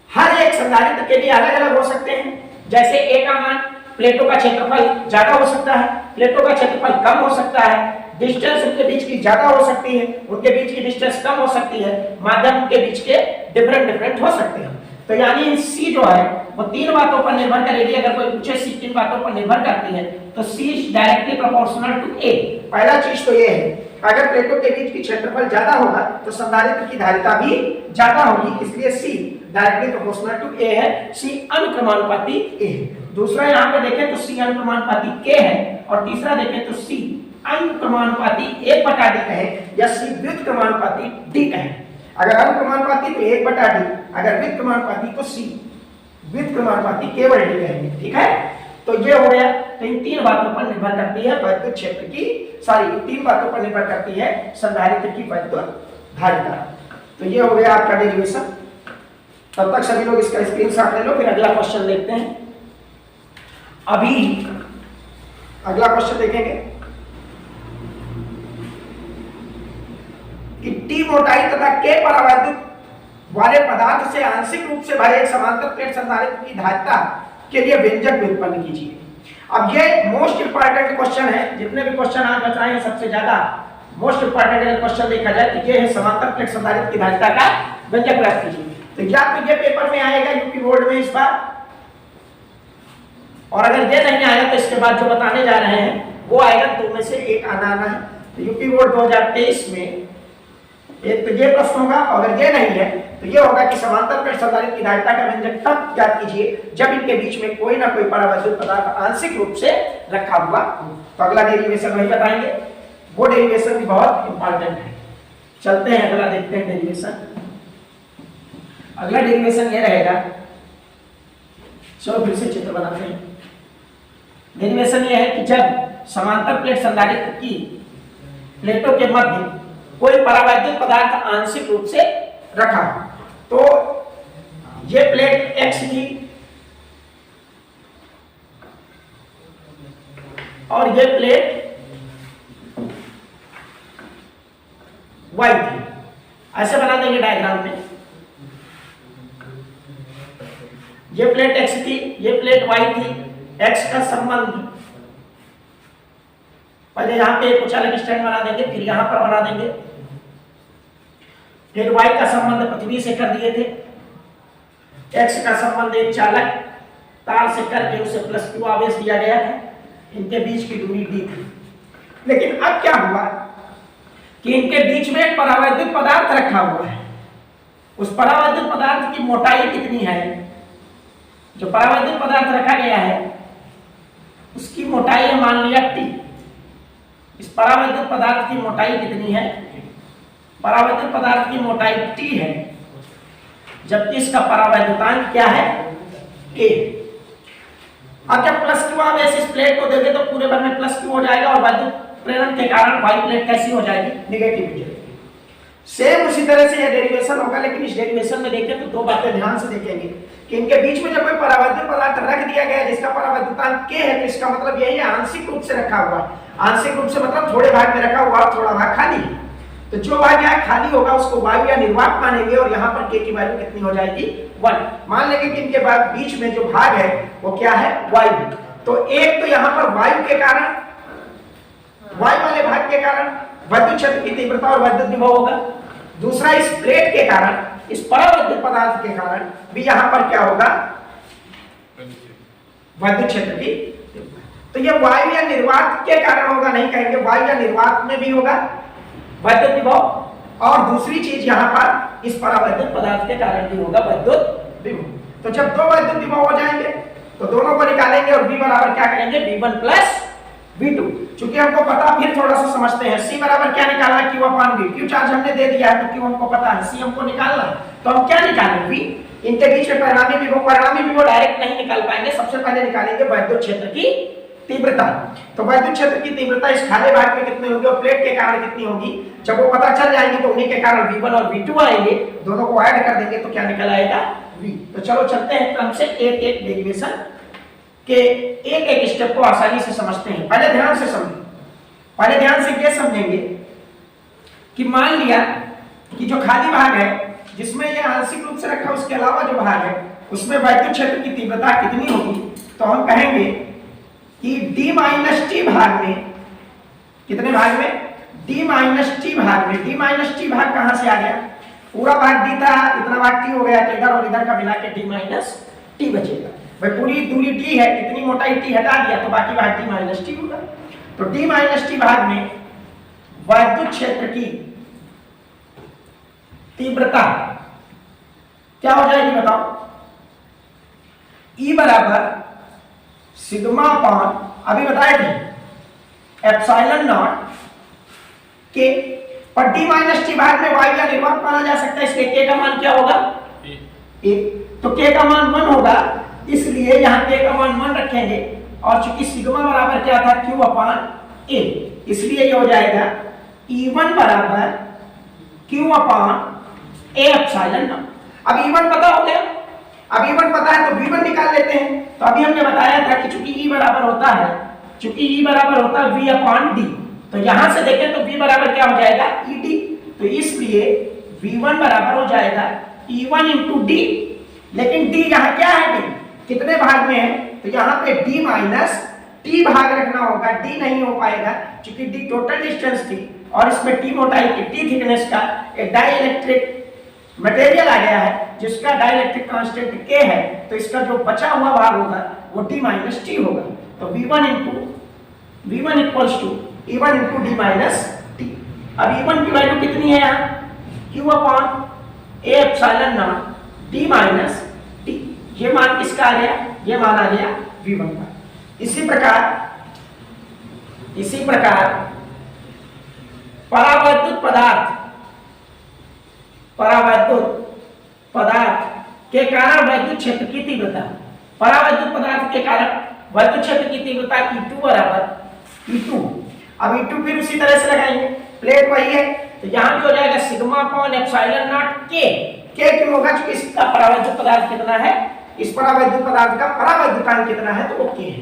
हर एक संधारित्र के लिए अलग अलग हो सकते हैं। जैसे A का मान, प्लेटों का क्षेत्रफल ज्यादा हो सकता है, प्लेटों का क्षेत्रफल कम हो सकता है, डिस्टेंस उनके बीच की ज्यादा हो सकती है, उनके बीच की डिस्टेंस कम हो सकती है, माध्यम उनके बीच के डिफरेंट हो सकते हैं। तो यानी C जो है वो तीन बातों पर निर्भर करेगी। अगर कोई पूछे C किन बातों पर निर्भर करती है तो C directly proportional to A। पहला चीज तो ये है, अगर प्लेटों के बीच की क्षेत्रफल ज्यादा होगा तो संधारित्र की धारिता भी ज्यादा होगी, इसलिए C directly proportional to A है, C अनुक्रमानुपाती A है। दूसरा यहाँ पे देखें तो C अनुक्रमानुपाती K है, और तीसरा देखें तो C अनुक्रमानुपाती 1/D है या C व्युत्क्रमानुपाती D है। अगर अनुक्रमानुपाती तो 1/D, अगर व्युत्क्रमानुपाती तो C व्युत्क्रमानुपाती केवल D कहेंगे, ठीक है। तो ये हो गया। तो इन तीन बातों पर निर्भर करती है वैद्युत क्षेत्र की, तीन बातों पर निर्भर करती है संधारित्र की वैद्युत धारिता। तो ये हो गया आपका डेरिवेशन। तब तक सभी लोग इसका स्क्रीनशॉट ले लो, फिर अगला क्वेश्चन देखते हैं। अभी अगला क्वेश्चन देखेंगे कि T मोटाई तथा K परावैद्युत वाले पदार्थ से आंशिक रूप से भरे एक समांतर प्लेट संधारित्र की धारिता के लिए व्यंजक व्युत्पन्न कीजिए। अब ये मोस्ट इंपॉर्टेंट क्वेश्चन है, जितने भी क्वेश्चन आज बताए हैं सबसे ज्यादा मोस्ट इंपॉर्टेंट क्वेश्चन देखा जाए तो ये है समांतर प्लेट संधारित्र की धारिता का व्यंजक प्राप्त कीजिए। तो या तो ये पेपर में आएगा यूपी बोर्ड में इस बार, और अगर ये नहीं आया तो इसके बाद जो बताने जा रहे हैं वो आएगा, दो में से एक आना है। तो यूपी बोर्ड 2023 में एक तो ये प्रश्न होगा, और अगर ये नहीं है तो ये होगा कि समांतर प्लेट संधारित्र की धारिता का व्यंजक तब ज्ञात कीजिए जब इनके बीच में कोई ना कोई परावैद्युत पदार्थ आंशिक रूप से रखा हुआ हो। तो अगला डेरिवेशन वही बताएंगे, वो डेरिवेशन भी बहुत इंपॉर्टेंट है। चलते हैं अगला देखते हैं डेरिवेशन। अगला डेरिवेशन ये रहेगा, चलो फिर से चित्र बनाते हैं। डेरिवेशन ये है कि जब समांतर प्लेट संधारित्र की प्लेटों के मध्य कोई परावैद्युत पदार्थ आंशिक रूप से रखा, तो ये प्लेट X थी और ये प्लेट Y थी। ऐसे बना देंगे डायग्राम में, ये प्लेट X थी, ये प्लेट Y थी। X का संबंध पहले यहाँ पे एक उचालक स्टैंड बना देंगे, फिर यहाँ पर बना देंगे, फिर Y का संबंध पृथ्वी से कर दिए थे, X का संबंध एक चालक तार से करके उसे +Q आवेश दिया गया था, इनके बीच की दूरी D थी। लेकिन अब क्या हुआ कि इनके बीच में एक परावैद्युत पदार्थ रखा हुआ है। उस परावैद्युत पदार्थ की मोटाई कितनी है, जो परावैद्युत पदार्थ रखा गया है उसकी मोटाई है मान लिया T। इस परावैद्युत पदार्थ की मोटाई कितनी है, परावैद्युत पदार्थ की मोटाई T है, जबकि इसका परावैद्युतांक क्या है, K। अब जब +Q आवेश इस प्लेट को देंगे तो पूरे भर में +Q हो जाएगा, और वैद्युत प्रेरण के कारण Y प्लेट कैसी हो जाएगी, नेगेटिव हो जाएगी। सेम उसी तरह से यह डेरिवेशन होगा, लेकिन इस डेरिवेशन में देखें तो दो बातें ध्यान से देखेंगे कि इनके बीच में जब कोई परावैद्युत पदार्थ रख दिया गया जिसका परावैद्युतांक K है, तो इसका मतलब यही है आंशिक रूप से रखा हुआ है। आंशिक रूप से मतलब थोड़े भाग में रखा हुआ, थोड़ा भाग खाली। तो जो भाग यहाँ खाली होगा उसको वायु या निर्वात मानेंगे, और यहाँ पर K की वैल्यू कितनी हो जाएगी, 1। मान लेंगे कि इनके बीच में जो भाग है वो क्या है, वायु। तो एक तो यहाँ पर वायु के कारण, वायु वाले भाग के कारण वैद्युत क्षेत्र की तीव्रता और वैद्युत विभव होगा। दूसरा इस प्लेट के कारण, इस परावैद्युत पदार्थ के कारण भी यहाँ पर क्या होगा, वैद्युत क्षेत्र की तीव्रता। तो ये वायु या निर्वात के कारण होगा नहीं कहेंगे, वायु या निर्वात में भी होगा वैद्युत विभव, और दूसरी चीज यहाँ पर इस परावैद्युत पदार्थ के कारण भी होगा वैद्युत विभव। तो जब दो वैद्युत विभव हो जाएंगे तो दोनों को निकालेंगे और V बराबर क्या करेंगे, V1 प्लस V2। चूंकि हमको पता, फिर थोड़ा सा समझते हैं, C बराबर क्या निकालना, Q अपान V। Q चार्ज हमने दे दिया है तो Q हमको पता है, C हमको निकालना है, तो हम क्या निकालेंगे, V। इनके बीच में परिणामी विभव, परिणामी विभव डायरेक्ट नहीं निकाल पाएंगे, सबसे पहले निकालेंगे वैद्युत क्षेत्र की तीव्रता। तो वैद्युत क्षेत्र की तीव्रता इस खाली भाग में कितनी होगी और प्लेट के कारण कितनी होगी, जब वो पता चल जाएगी तो उन्हीं के कारण V1 और V2 आएंगे, दोनों को ऐड कर देंगे तो क्या निकल आएगा, V। तो चलो चलते हैं क्रम से एक एक डेरिवेशन के एक एक स्टेप को आसानी से समझते हैं। पहले ध्यान से समझें, पहले ध्यान से ये समझेंगे कि मान लिया कि जो खाली भाग है जिसमें ये आंशिक रूप से रखा है, उसके अलावा जो भाग है उसमें वैद्युत क्षेत्र की तीव्रता कितनी होगी, तो हम कहेंगे कि d माइनस टी भाग में, कितने भाग में, d माइनस टी भाग में, d माइनस टी भाग कहां से आ गया, पूरा भाग d था, इतना भाग t हो गया, तो इधर और इधर का मिला के d माइनस टी बचेगा। भाई पूरी दूरी d है, इतनी मोटाई t हटा दिया तो बाकी भाग d माइनस टी होगा। तो d माइनस टी भाग में वैद्युत क्षेत्र की तीव्रता क्या हो जाएगी बताओ, E बराबर सिग्मा अपान, अभी बताए थे, एप्सिलॉन नॉट के, पर d माइनस टी भाग में वायु या निर्वात माना जा सकता है, इसलिए k का मान क्या होगा, 1। तो k का मान 1 होगा, इसलिए यहाँ k का मान 1 रखेंगे, और चूंकि सिग्मा बराबर क्या था, q अपान a, इसलिए ये हो जाएगा E1 बराबर q upon a epsilon not. अब E1 पता हो गया, अब E1 पता है तो V1 निकाल लेते हैं। तो अभी हमने बताया था कि चूंकि E बराबर होता है, चूंकि E बराबर होता है V अपान D, तो यहां से देखें तो V बराबर क्या हो जाएगा, ED। तो इसलिए V1 बराबर हो जाएगा E1 इंटू D, लेकिन D यहाँ क्या है, D कितने भाग में है, तो यहाँ पे D माइनस T भाग रखना होगा, D नहीं हो पाएगा क्योंकि D टोटल डिस्टेंस थी और इसमें T मोटाई की, T थिकनेस का एक डाइलेक्ट्रिक मटेरियल आ गया है जिसका डाइलेक्ट्रिक कांस्टेंट K है, तो इसका जो बचा हुआ भाग होगा वो D माइनस T होगा। तो V1 equals to E1 into D minus T। अब E1 की वैल्यू कितनी है यहाँ, Q upon A epsilon naught D minus T, ये मान किसका आ गया, ये मान आ गया V1 का। इसी प्रकार परावैद्युत पदार्थ के कारण वैद्युत क्षेत्र की तीव्रता, परावैद्युत पदार्थ के कारण वैद्युत क्षेत्र की तीव्रता E2 बराबर E2। अब E2 फिर उसी तरह से लगाएंगे, प्लेट वही है तो यहाँ भी हो जाएगा sigma upon epsilon naught K। क्यों होगा, क्योंकि इसका परावैद्युत पदार्थ कितना है, इस परावैद्युत पदार्थ का परावैद्युतांक कितना है, तो वो K है।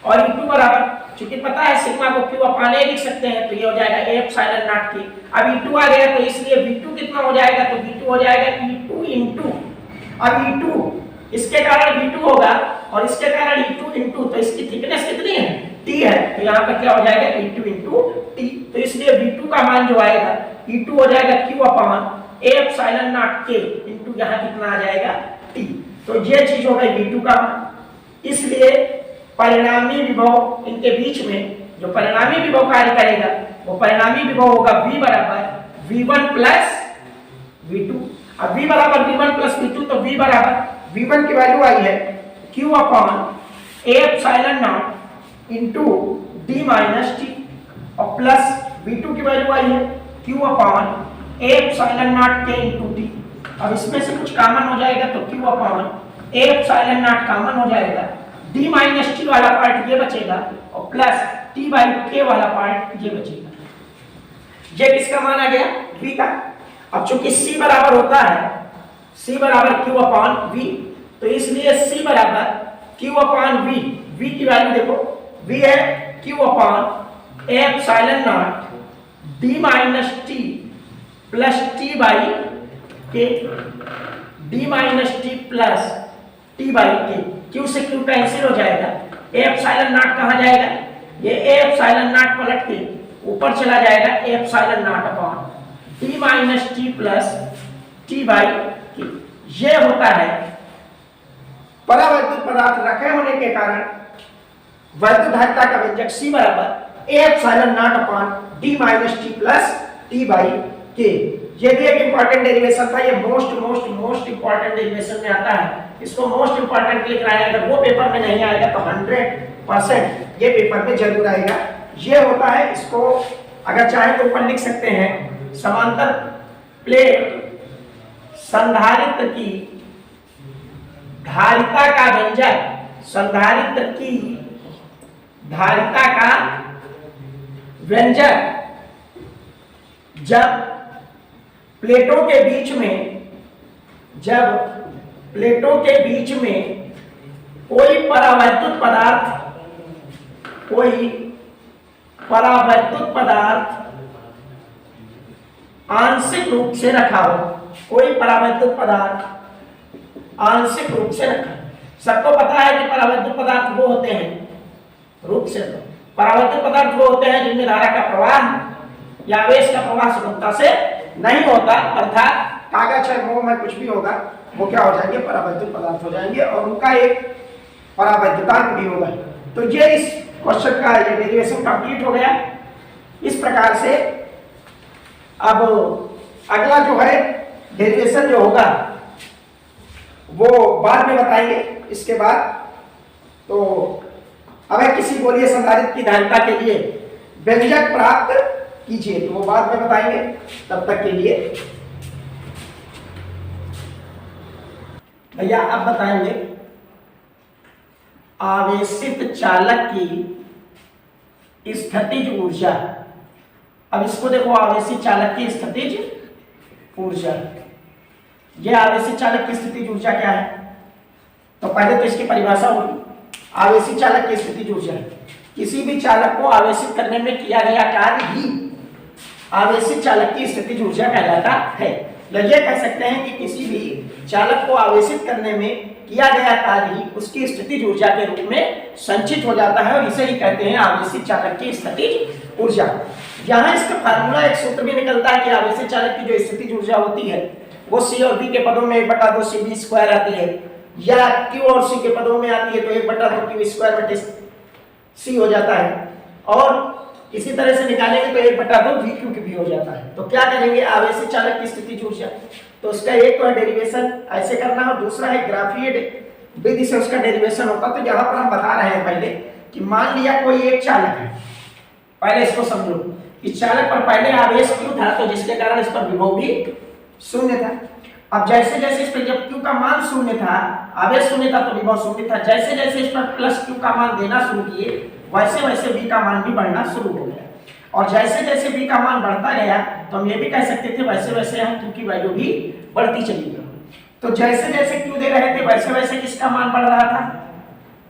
और E2 बराबर, चूंकि पता है सिग्मा को Q अपान A लिख सकते हैं, तो ये हो जाएगा A एप्सिलॉन नॉट K। अब E2 आ गया तो इसलिए V2 कितना हो जाएगा, तो V2 हो जाएगा E2 इंटू, अब E2 इसके कारण V2 होगा और इसके कारण E2 इंटू, तो इसकी थिकनेस कितनी है, T है, तो यहाँ पर क्या हो जाएगा E2 इंटू T। तो इसलिए V2 का मान जो आएगा E2 हो जाएगा Q upon A epsilon naught K into यहाँ कितना आ जाएगा T। तो ये चीज हो गई V2 का मान। इसलिए परिणामी विभव, इनके बीच में जो परिणामी विभव कार्य करेगा वो परिणामी विभव होगा V बराबर V1 प्लस V2। अब V बराबर V1 प्लस V2, तो V बराबर V1 की वैल्यू आई है Q upon A epsilon not into D minus T, और प्लस V2 की वैल्यू आई है Q upon A epsilon naught K into T। अब इसमें से कुछ कॉमन हो जाएगा तो Q upon A epsilon not common हो जाएगा, D माइनस T वाला पार्ट ये बचेगा और प्लस T बाई K वाला पार्ट ये बचेगा। ये किसका मान आ गया, V का। अब चूंकि C बराबर होता है, C बराबर Q अपान V, तो इसलिए C बराबर Q अपान V, V की वैल्यू देखो, V है Q upon A epsilon naught D minus T plus T by K, D minus T plus T by K, Q से Q कैंसिल हो जाएगा, A एप्सिलॉन नॉट कहाँ जाएगा, ये A एप्सिलॉन नॉट पलट के ऊपर चला जाएगा A epsilon not upon T minus T plus T by K। ये होता है परावैद्युत पदार्थ रखे होने के कारण वैद्युत धारिता का व्यंजक C बराबर A epsilon not upon D minus T plus T by K। ये भी एक इंपॉर्टेंट डेरिवेशन था, ये मोस्ट इंपॉर्टेंट डेरिवेशन में आता है। इसको मोस्ट इंपॉर्टेंट लिख रहा है, अगर वो पेपर में नहीं आएगा तो 100% ये पेपर में जरूर आएगा। ये होता है, इसको अगर चाहे तो ऊपर लिख सकते हैं, समांतर प्लेट संधारित्र की धारिता का व्यंजक, संधारित्र की धारिता का व्यंजक जब प्लेटों के बीच में, जब प्लेटों के बीच में कोई परावैद्युत पदार्थ आंशिक रूप से रखा हो, कोई परावैद्युत पदार्थ आंशिक रूप से रखा। सबको पता है कि परावैद्युत पदार्थ वो होते हैं, रूप से परावैद्युत पदार्थ वो होते हैं जिनमें धारा का प्रवाह या आवेश का प्रवाह सुगमता से नहीं होता, अर्थात कागज है, मोम है, कुछ भी होगा, वो क्या हो जाएंगे, परावैद्युत पदार्थ हो जाएंगे और उनका एक परावैद्युतांक भी होगा। तो ये इस क्वेश्चन का ये डेरिवेशन कंप्लीट हो गया। इस प्रकार से अब अगला जो है डेरिवेशन जो होगा वो बाद में बताएंगे। इसके बाद तो अब किसी गोलीय संधारित्र की धारिता के लिए व्यंजक प्राप्त कीजिए, तो वो बाद में बताएंगे। तब तक के लिए भैया अब बताएंगे आवेशित चालक की स्थितिज ऊर्जा। अब इसको देखो, आवेशित चालक की स्थितिज ऊर्जा, यह आवेशित चालक की स्थितिज ऊर्जा क्या है? तो पहले तो इसकी परिभाषा होगी। आवेशित चालक की स्थितिज ऊर्जा, किसी भी चालक को आवेशित करने में किया गया कार्य ही आवेशित चालक की स्थितिज ऊर्जा कहलाता है। ये कह सकते हैं कि किसी भी चालक को आवेशित करने में किया गया कार्य ही उसकी स्थितिज ऊर्जा के रूप में संचित हो जाता है और इसे ही कहते हैं आवेशित चालक की स्थितिज ऊर्जा। यहाँ इसका फार्मूला, एक सूत्र भी निकलता है कि आवेशित चालक की जो स्थितिज ऊर्जा होती है वो C और B के पदों में 1/2CV² आती है, या Q और C के पदों में आती है तो 1/2Q² C हो जाता है, और इसी तरह से निकालेंगे तो 1/2VQ भी हो जाता है। तो क्या करेंगे, आवेशित चालक की स्थितिज ऊर्जा, तो उसका एक तो है डेरिवेशन ऐसे करना और दूसरा है ग्राफीय विधि से उसका डेरिवेशन होता। तो यहाँ पर हम बता रहे हैं पहले कि मान लिया कोई एक चालक है, पहले इसको समझो, इस चालक पर पहले आवेश Q था तो जिसके कारण इस पर विभव भी शून्य था। अब जैसे जैसे इस पर जब Q का मान शून्य था, आवेश शून्य था तो विभव शून्य था, जैसे जैसे इस पर प्लस Q का मान देना शुरू किए वैसे वैसे V का मान भी बढ़ना शुरू हो गया, और जैसे जैसे V का मान बढ़ता गया तो हम ये भी कह सकते थे वैसे वैसे हम Q की वैल्यू भी बढ़ती चली गई। तो जैसे जैसे Q दे रहे थे वैसे वैसे किसका मान बढ़ रहा था,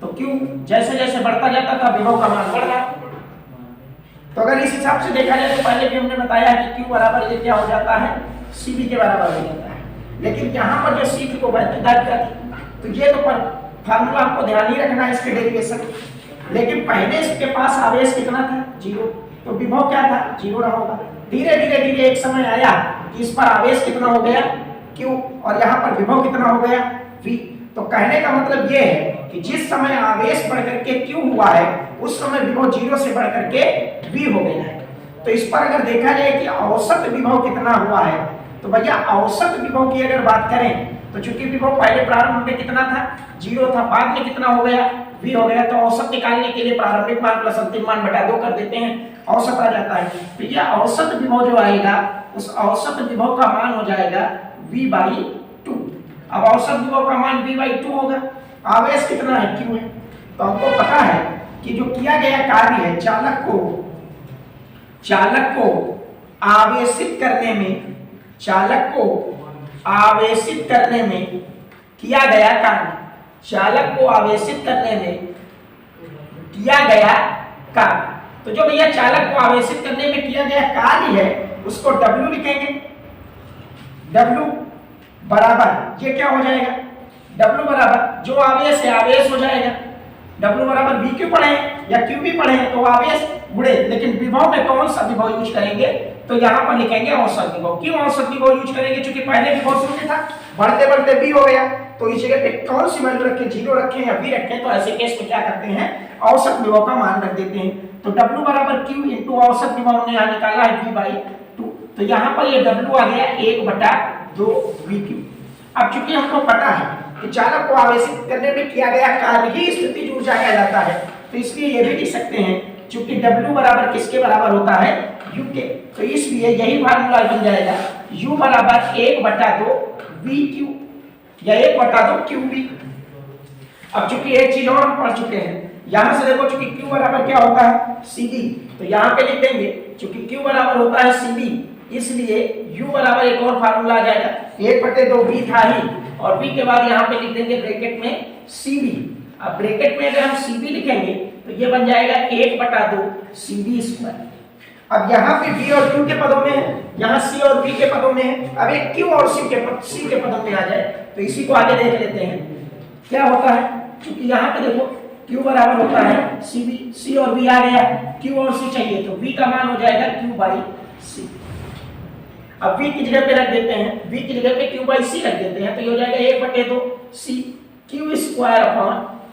तो Q जैसे जैसे बढ़ता जाता था विभव का मान बढ़ रहा। तो अगर इस हिसाब से देखा जाए तो पहले भी हमने बताया कि Q बराबर ये क्या हो जाता है, CV के बराबर हो जाता है, लेकिन यहाँ पर जो C को वैद्युत धारिता थी तो ये तो फार्मूला आपको ध्यान ही रखना है इसके डेरिवेशन। लेकिन पहले इसके पास आवेश कितना था, 0, तो विभव क्या था, 0 रहा होगा। धीरे धीरे धीरे एक समय आया कि इस पर आवेश कितना हो गया, Q, और यहाँ पर विभव कितना हो गया, V। तो कहने का मतलब ये है कि जिस समय आवेश बढ़ करके Q हुआ है उस समय विभव 0 से बढ़ करके V हो गया है। तो इस पर अगर देखा जाए कि औसत विभव कितना हुआ है, तो भैया औसत विभव की अगर बात करें तो चूंकि विभव पहले प्रारंभ में कितना था, 0 था, बाद में कितना हो गया, V हो गया। तो औसत निकालने के लिए प्रारंभिक मान प्लस अंतिम मान बटा 2 कर देते हैं, औसत आ जाता है। तो यह औसत विभव जो आएगा उस औसत विभव का मान हो जाएगा V/2। अब औसत विभव का मान V/2 होगा, आवेश कितना है, Q है। तो हमको पता है कि जो किया गया कार्य है चालक को आवेशित करने में, चालक को आवेशित करने में किया गया कार्य, चालक को आवेशित करने में किया गया कार्य। तो जो भैया चालक को आवेशित करने में किया गया कार्य है उसको W लिखेंगे। W बराबर ये क्या हो जाएगा, W बराबर जो आवेश है आवेश हो जाएगा, W बराबर VQ पढ़े या QV पढ़े तो आवेश गुणे, लेकिन विभव में कौन सा विभव यूज करेंगे, तो यहाँ पर लिखेंगे औसत विभव। क्यों औसत विभव यूज करेंगे, क्योंकि पहले विभव शून्य था, बढ़ते बढ़ते V हो गया, तो इस जगह पे कौन सी वैल्यू रखें, 0 रखें या V रखें, तो ऐसे केस में क्या करते हैं औसत विभव का मान रख देते हैं। तो W बराबर Q इंटू औसत विभव हमने यहाँ निकाला है V/2, तो यहाँ पर ये W आ गया 1/2 VQ। अब चूंकि हमको पता है कि चालक को आवेशित करने में किया गया कार्य ही स्थितिज ऊर्जा कहलाता है, तो इसलिए ये भी लिख सकते हैं चूंकि W बराबर किसके बराबर होता है, U के, तो इसलिए यही फार्मूला बन जाएगा U बराबर 1/2 VQ या 1/2 QV। अब चूंकि एक चीज और हम पढ़ चुके हैं, यहां से देखो चूंकि Q बराबर क्या होता है, CD, तो यहां पे लिख देंगे चूंकि Q बराबर होता है CD, इसलिए U बराबर एक और फार्मूला आ जाएगा 1/2 V था ही, और V के बाद यहां पे लिख देंगे ब्रैकेट में CB। अब ब्रैकेट में अगर हम CB लिखेंगे तो ये बन जाएगा 1/2 CB²। अब यहाँ पे V और Q के पदों में है, यहाँ C और V के पदों में है, अब एक Q और C के पदों में आ जाए तो इसी को आगे देख लेते हैं क्या होता है। क्योंकि यहाँ पे देखो Q बराबर होता है CB, C और V आ गया, Q और C चाहिए तो V का मान हो जाएगा Q/C। अब V की जगह पे रख देते हैं, V की जगह पे Q/C रख देते हैं, तो ये हो जाएगा 1/2 C Q²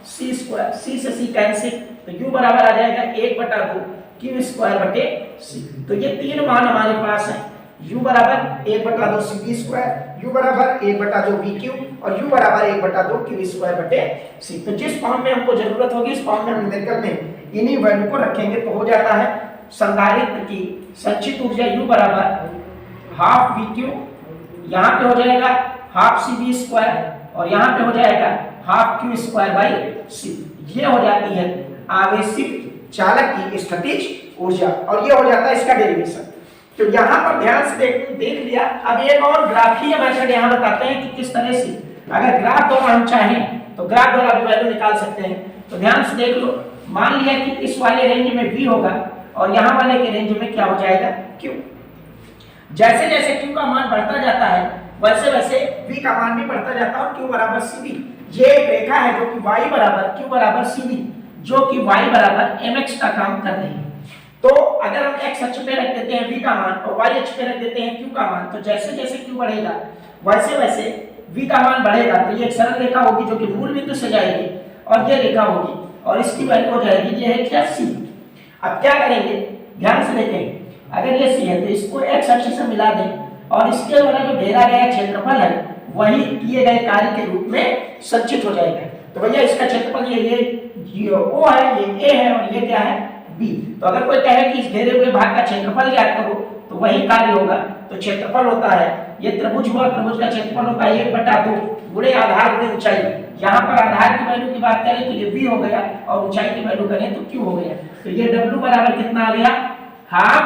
C से C कैंसिल, तो U बराबर आ जाएगा 1/2 Q²/C। तो ये तीन मान हमारे पास है, U बराबर 1/2 CB², U बराबर 1/2 VQ और U बराबर 1/2 Q²/C। तो जिस फॉर्म में हमको जरूरत होगी इस फॉर्म में हम न्यूमेरिकल में इन्हीं वैल्यू को रखेंगे तो हो जाता है संधारित्र की संचित ऊर्जा U बराबर हाफ VQ, यहाँ पे हो जाएगा हाफ CB² और यहाँ पे हो जाएगा हाफ Q²/C। ये हो जाती है आवेशित चालक की स्थितिज ऊर्जा और ये हो जाता है इसका डेरिवेशन। तो यहाँ पर ध्यान से देख लिया। अब एक और ग्राफीय मेथड यहाँ बताते हैं कि किस तरह से अगर ग्राफ द्वारा हम चाहें तो ग्राफ द्वारा भी वैल्यू निकाल सकते हैं। तो ध्यान से देख लो, मान लिया कि इस वाले रेंज में V होगा और यहाँ वाले के रेंज में क्या हो जाएगा Q। जैसे जैसे Q का मान बढ़ता जाता है वैसे वैसे V का मान भी बढ़ता जाता है और Q बराबर CB। ये एक रेखा है जो कि Y बराबर Q बराबर CB, जो कि Y बराबर mx का काम कर रही है। तो अगर हम x अक्ष पे रख देते हैं V का मान और y अक्ष पे रख देते हैं Q का मान, तो जैसे जैसे Q बढ़ेगा वैसे वैसे V का मान बढ़ेगा। तो ये एक सरल रेखा होगी जो कि मूल बिंदु से जाएगी और ये रेखा होगी और इसकी वैल्यू हो जाएगी ये है क्या C। अब क्या करेंगे, ध्यान से देखें, अगर ये C है तो इसको x अक्ष से मिला दें और इसके द्वारा जो घेरा गया क्षेत्रफल है वही किए गए कार्य के रूप में संचित हो जाएगा। तो भैया इसका क्षेत्रफल ये O है, ये A है और ये क्या है B। तो अगर कोई कहे कि इस घेरे हुए भाग का क्षेत्रफल ज्ञात करो तो वही कार्य होगा। तो क्षेत्रफल होता है, ये त्रिभुज हुआ, त्रिभुज का क्षेत्रफल होता है 1/2 गुणे आधार गुणे ऊंचाई। यहाँ पर आधार की वैल्यू की बात करें तो ये V हो गया और ऊंचाई की वैल्यू करें तो Q हो गया। तो ये W बराबर कितना आ गया, हाफ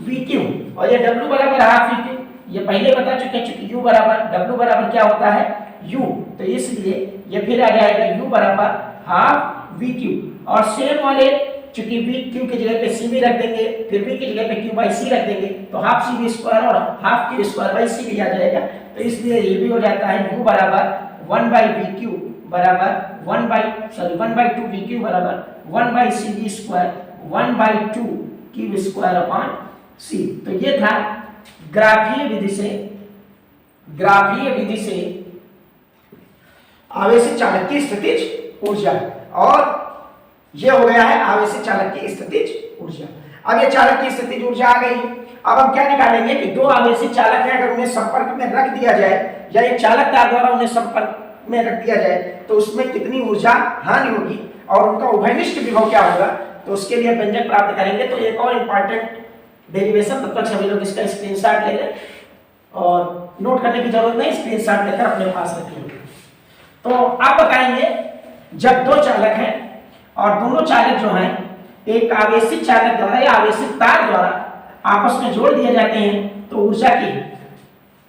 VQ, और ये W बराबर हाफ VQ ये पहले बता चुके हैं। चूंकि U बराबर W बराबर क्या होता है U, तो इसलिए ये फिर आ जाएगा U बराबर हाफ VQ। और सेम वाले चूंकि VQ की जगह पे CB रख देंगे, फिर V की जगह पे Q/C रख देंगे तो हाफ CB² और हाफ Q²/C भी आ जाएगा। तो इसलिए ये भी हो जाता है U बराबर 1/VQ बराबर 1/2 VQ बराबर 1/CB² 1/2 Q²/C। तो ये था ग्राफीय विधि से आवेशित चालक की स्थितिज ऊर्जा, और ये हो गया है आवेशित चालक की स्थितिज ऊर्जा। अब ये चालक की स्थितिज ऊर्जा आ गई। अब हम क्या निकालेंगे कि दो आवेशित चालक हैं, अगर उन्हें संपर्क में रख दिया जाए या एक चालक तार द्वारा उन्हें संपर्क में रख दिया जाए तो उसमें कितनी ऊर्जा हानि होगी और उनका उभयनिष्ठ विभव क्या होगा, तो उसके लिए व्यंजक प्राप्त करेंगे। तो एक और इंपॉर्टेंट डेरिवेशन, तब तक सभी लोग इसका स्क्रीनशॉट ले लें और नोट करने की जरूरत नहीं, स्क्रीनशॉट लेकर अपने पास रखेंगे। तो आप बताएंगे जब दो चालक हैं और दोनों चालक जो हैं एक आवेशित चालक द्वारा या आवेशित तार द्वारा आपस में जोड़ दिए जाते हैं तो ऊर्जा की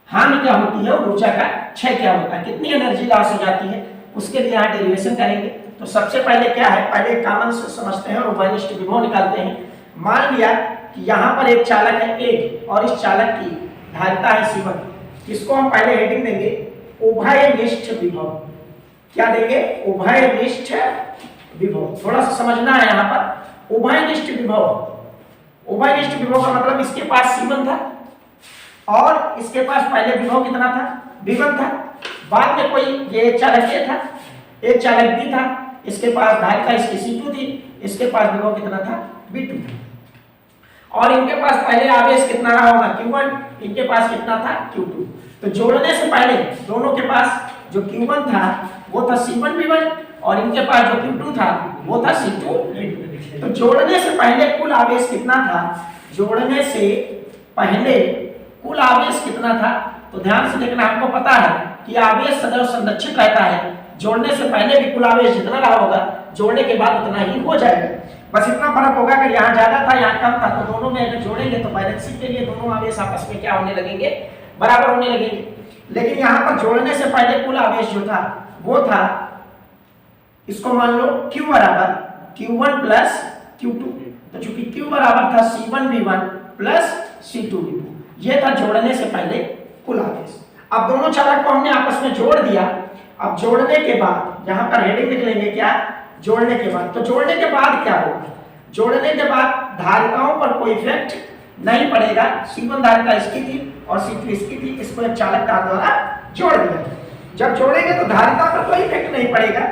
हानि क्या होती है और ऊर्जा का क्षय क्या होता है, कितनी एनर्जी लॉस हो जाती है, उसके लिए यहाँ डेरिवेशन करेंगे। तो सबसे पहले क्या है, पहले कॉमन से समझते हैं और उभयनिष्ठ विभव निकालते हैं। मान लिया कि यहाँ पर एक चालक है A और इस चालक की धारिता है C1। इसको हम पहले हेडिंग देंगे उभयनिष्ठ विभव। क्या देंगे, उभयनिष्ठ विभव। थोड़ा सा समझना है यहाँ पर उभयनिष्ठ विभव। उभयनिष्ठ विभव का मतलब इसके पास C1 था और इसके पास पहले विभव कितना था, V1 था। बाद में कोई ये एक चालक A था, एक चालक B था इसके पास धारिता इसकी C2 थी, इसके पास विभव कितना था V2 और इनके पास पहले आवेश कितना रहा होगा Q1, इनके पास कितना था Q2। तो जोड़ने से पहले दोनों के पास जो Q1 था वो था C1 V1 और इनके पास जो Q2 था वो था C2 V2। तो जोड़ने से पहले कुल आवेश कितना था, जोड़ने से पहले कुल आवेश कितना था, तो ध्यान से देखना, आपको पता है कि आवेश सदैव संरक्षित रहता है, जोड़ने से पहले भी कुल आवेश जितना रहा होगा जोड़ने के बाद उतना ही हो जाएगा। बस इतना फर्क होगा, अगर यहाँ ज्यादा था यहाँ कम था तो दोनों में अगर जोड़ेंगे तो बैलेंसिंग के लिए दोनों आवेश आपस में क्या होने लगेंगे, बराबर होने लगेंगे। लेकिन यहाँ पर जोड़ने से पहले कुल आवेश जो था वो था, इसको मान लो Q बराबर Q1 प्लस Q2, तो चूंकि Q बराबर था C1 V1 plus C2 V2, ये था जोड़ने से पहले कुल आवेश। अब दोनों चालक को हमने आपस में जोड़ दिया। अब जोड़ने के बाद यहाँ पर हेडिंग लिख लेंगे क्या, जोड़ने के बाद। तो जोड़ने के बाद क्या होगा, जोड़ने के बाद धारिताओं पर कोई इफेक्ट नहीं पड़ेगा। C1 धारिता इसकी थी और C2 इसकी थी, इसको एक चालक तार द्वारा जोड़ दिया। जब जोड़ेंगे तो धारिता पर कोई इफेक्ट नहीं पड़ेगा,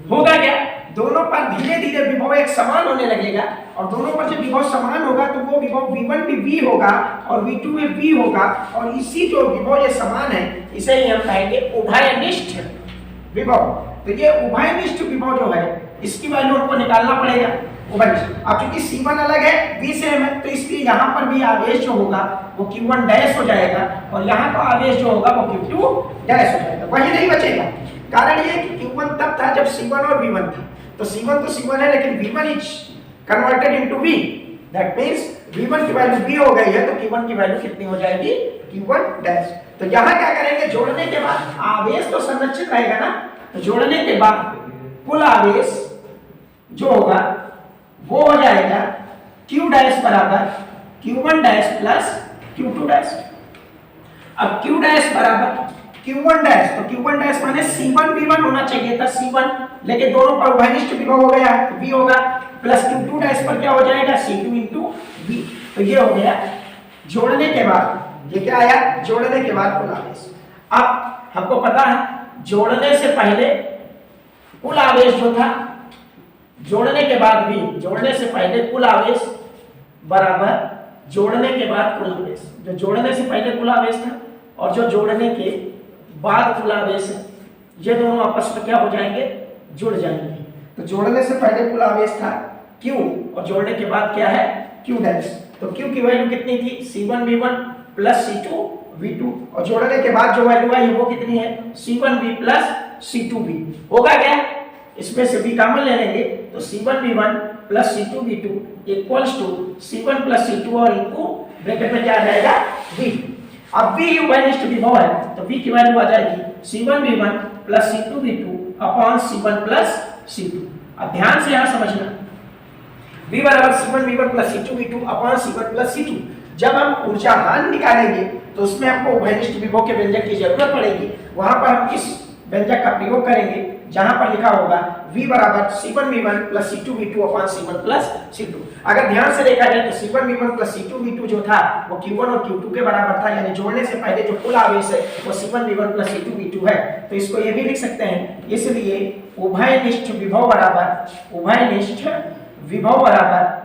होगा क्या, दोनों पर धीरे धीरे विभव एक समान होने लगेगा और दोनों पर जब विभव समान होगा तो वो विभव V1 भी V होगा और V2 में V होगा और इसी जो विभव ये समान है इसे ही हम कहेंगे उभयनिष्ठ विभव। तो ये उभयनिष्ठ विभव जो है इसकी वैल्यू हमको निकालना पड़ेगा उभयनिष्ठ। अब चूंकि C1 अलग है V से है तो इसलिए यहाँ पर भी आवेश जो होगा वो Q1 डैश हो जाएगा और यहाँ का आवेश जो होगा वो Q2 डैश हो जाएगा, वही नहीं बचेगा। कारण ये कि Q1 तब था जब C1 और V1 था, तो C1 तो C1 है लेकिन V1 is converted into V, that means V1 की वैल्यू V हो गई है तो Q1 की वैल्यू कितनी हो जाएगी, Q1 डैश। तो यहाँ क्या करेंगे, जोड़ने के बाद आवेश तो संरक्षित रहेगा ना, तो जोड़ने के बाद कुल आवेश जो होगा वो हो जाएगा Q डैश बराबर Q1 dash plus Q2 dash. अब Q डैश बराबर Q1 डैश, तो Q1 डैश माने C1 V1 होना चाहिए था C1, लेकिन दोनों पर उभयनिष्ठ विभव हो गया तो V होगा, प्लस Q2 डैश पर क्या हो जाएगा C2 इंटू V। तो ये हो गया जोड़ने के बाद, ये क्या आया, जोड़ने के बाद कुल आवेश। अब हमको पता है जोड़ने से पहले कुल आवेश जो था, जोड़ने के बाद भी, जोड़ने से पहले कुल आवेश बराबर जोड़ने के बाद कुल आवेश। जो जोड़ने से पहले कुल आवेश था और जो जोड़ने के बाद कुल आवेश है, ये दोनों आपस में क्या हो जाएंगे, जुड़ जाएंगे। तो जोड़ने से पहले कुल आवेश था Q और जोड़ने के बाद क्या है Q डैश। तो Q की वैल्यू कितनी थी, C1 V1 plus C2 V2 और जोड़ने के बाद जो वैल्यू आई वो कितनी है, C1 V plus C2 V। होगा क्या, इसमें से भी कॉमन ले लेंगे तो C1 V1 plus C2 V2 equals to C1 plus C2 और इनको ब्रैकेट में क्या आ जाएगा V। अब V उभयनिष्ठ विभव है तो V की वैल्यू आ जाएगी C1 V1 plus C2 V2 upon C1 plus C2। अब ध्यान से यहाँ समझना, V बराबर C1 V1 plus C2 V2 upon C1 plus C2। जब हम ऊर्जा मान निकालेंगे तो उसमें आपको उभयनिष्ठ विभव के व्यंजक की जरूरत पड़ेगी। वहां पर हम किस व्यंजक का प्रयोग करेंगे, जहां पर लिखा होगा V बराबर C1 V1 plus C2 V2 upon C1 plus C2। अगर ध्यान से देखा जाए तो C1 V1 plus C2 V2 जो था वो Q1 और Q2 के बराबर था, यानी जोड़ने से पहले जो कुल आवेश है वो C1 V1 plus C2 V2 है। तो इसको ये भी लिख सकते हैं, इसलिए उभयनिष्ठ विभव बराबर, उभयनिष्ठ विभव बराबर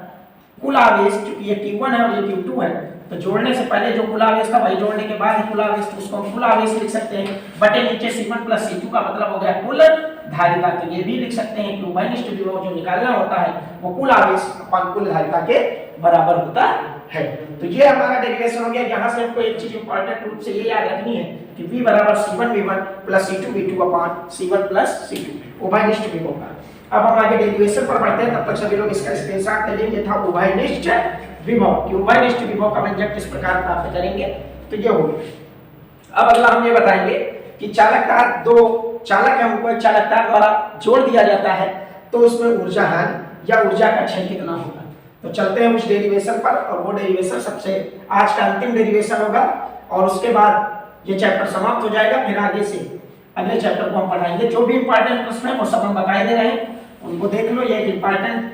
कुल आवेश, क्योंकि ये Q1 है और ये Q2 है तो जोड़ने से पहले जो कुल आवेश था वही जोड़ने के बाद ही कुल आवेश, तो उसको हम कुल आवेश लिख सकते हैं बटे नीचे C1 प्लस C2 का मतलब हो गया कुल धारिता। तो ये भी लिख सकते हैं कि उभयनिष्ठ विभव जो निकालना होता है वो कुल आवेश अपन कुल धारिता के बराबर होता है। तो ये हमारा डेरिवेशन हो गया। यहाँ से हमको एक चीज इंपॉर्टेंट रूप से ये याद रखनी है कि V बराबर C1 V1 plus C2 V2 upon C1 plus C2 उभयनिष्ठ विभव का। अब हम आगे डेरिवेशन पर बढ़ते हैं, तब तक सभी लोग इसका स्क्रीनशॉट ले लेंगे। था उभयनिष्ठ विभव कि उभयनिष्ठ विभव का व्यंजक किस प्रकार प्राप्त करेंगे, तो ये हो गया। अब अगला हम ये बताएंगे कि चालक तार, दो चालक है उनको एक चालक तार द्वारा जोड़ दिया जाता है तो उसमें ऊर्जा हानि या ऊर्जा का क्षय कितना होगा। तो चलते हैं उस डेरिवेशन पर, और वो डेरिवेशन सबसे आज का अंतिम डेरिवेशन होगा और उसके बाद ये चैप्टर समाप्त हो जाएगा। फिर आगे से अगले चैप्टर को हम पढ़ाएंगे। जो भी इंपॉर्टेंट प्रश्न है वो सब हम बता दे रहे हैं, उनको देख लो। ये इंपॉर्टेंट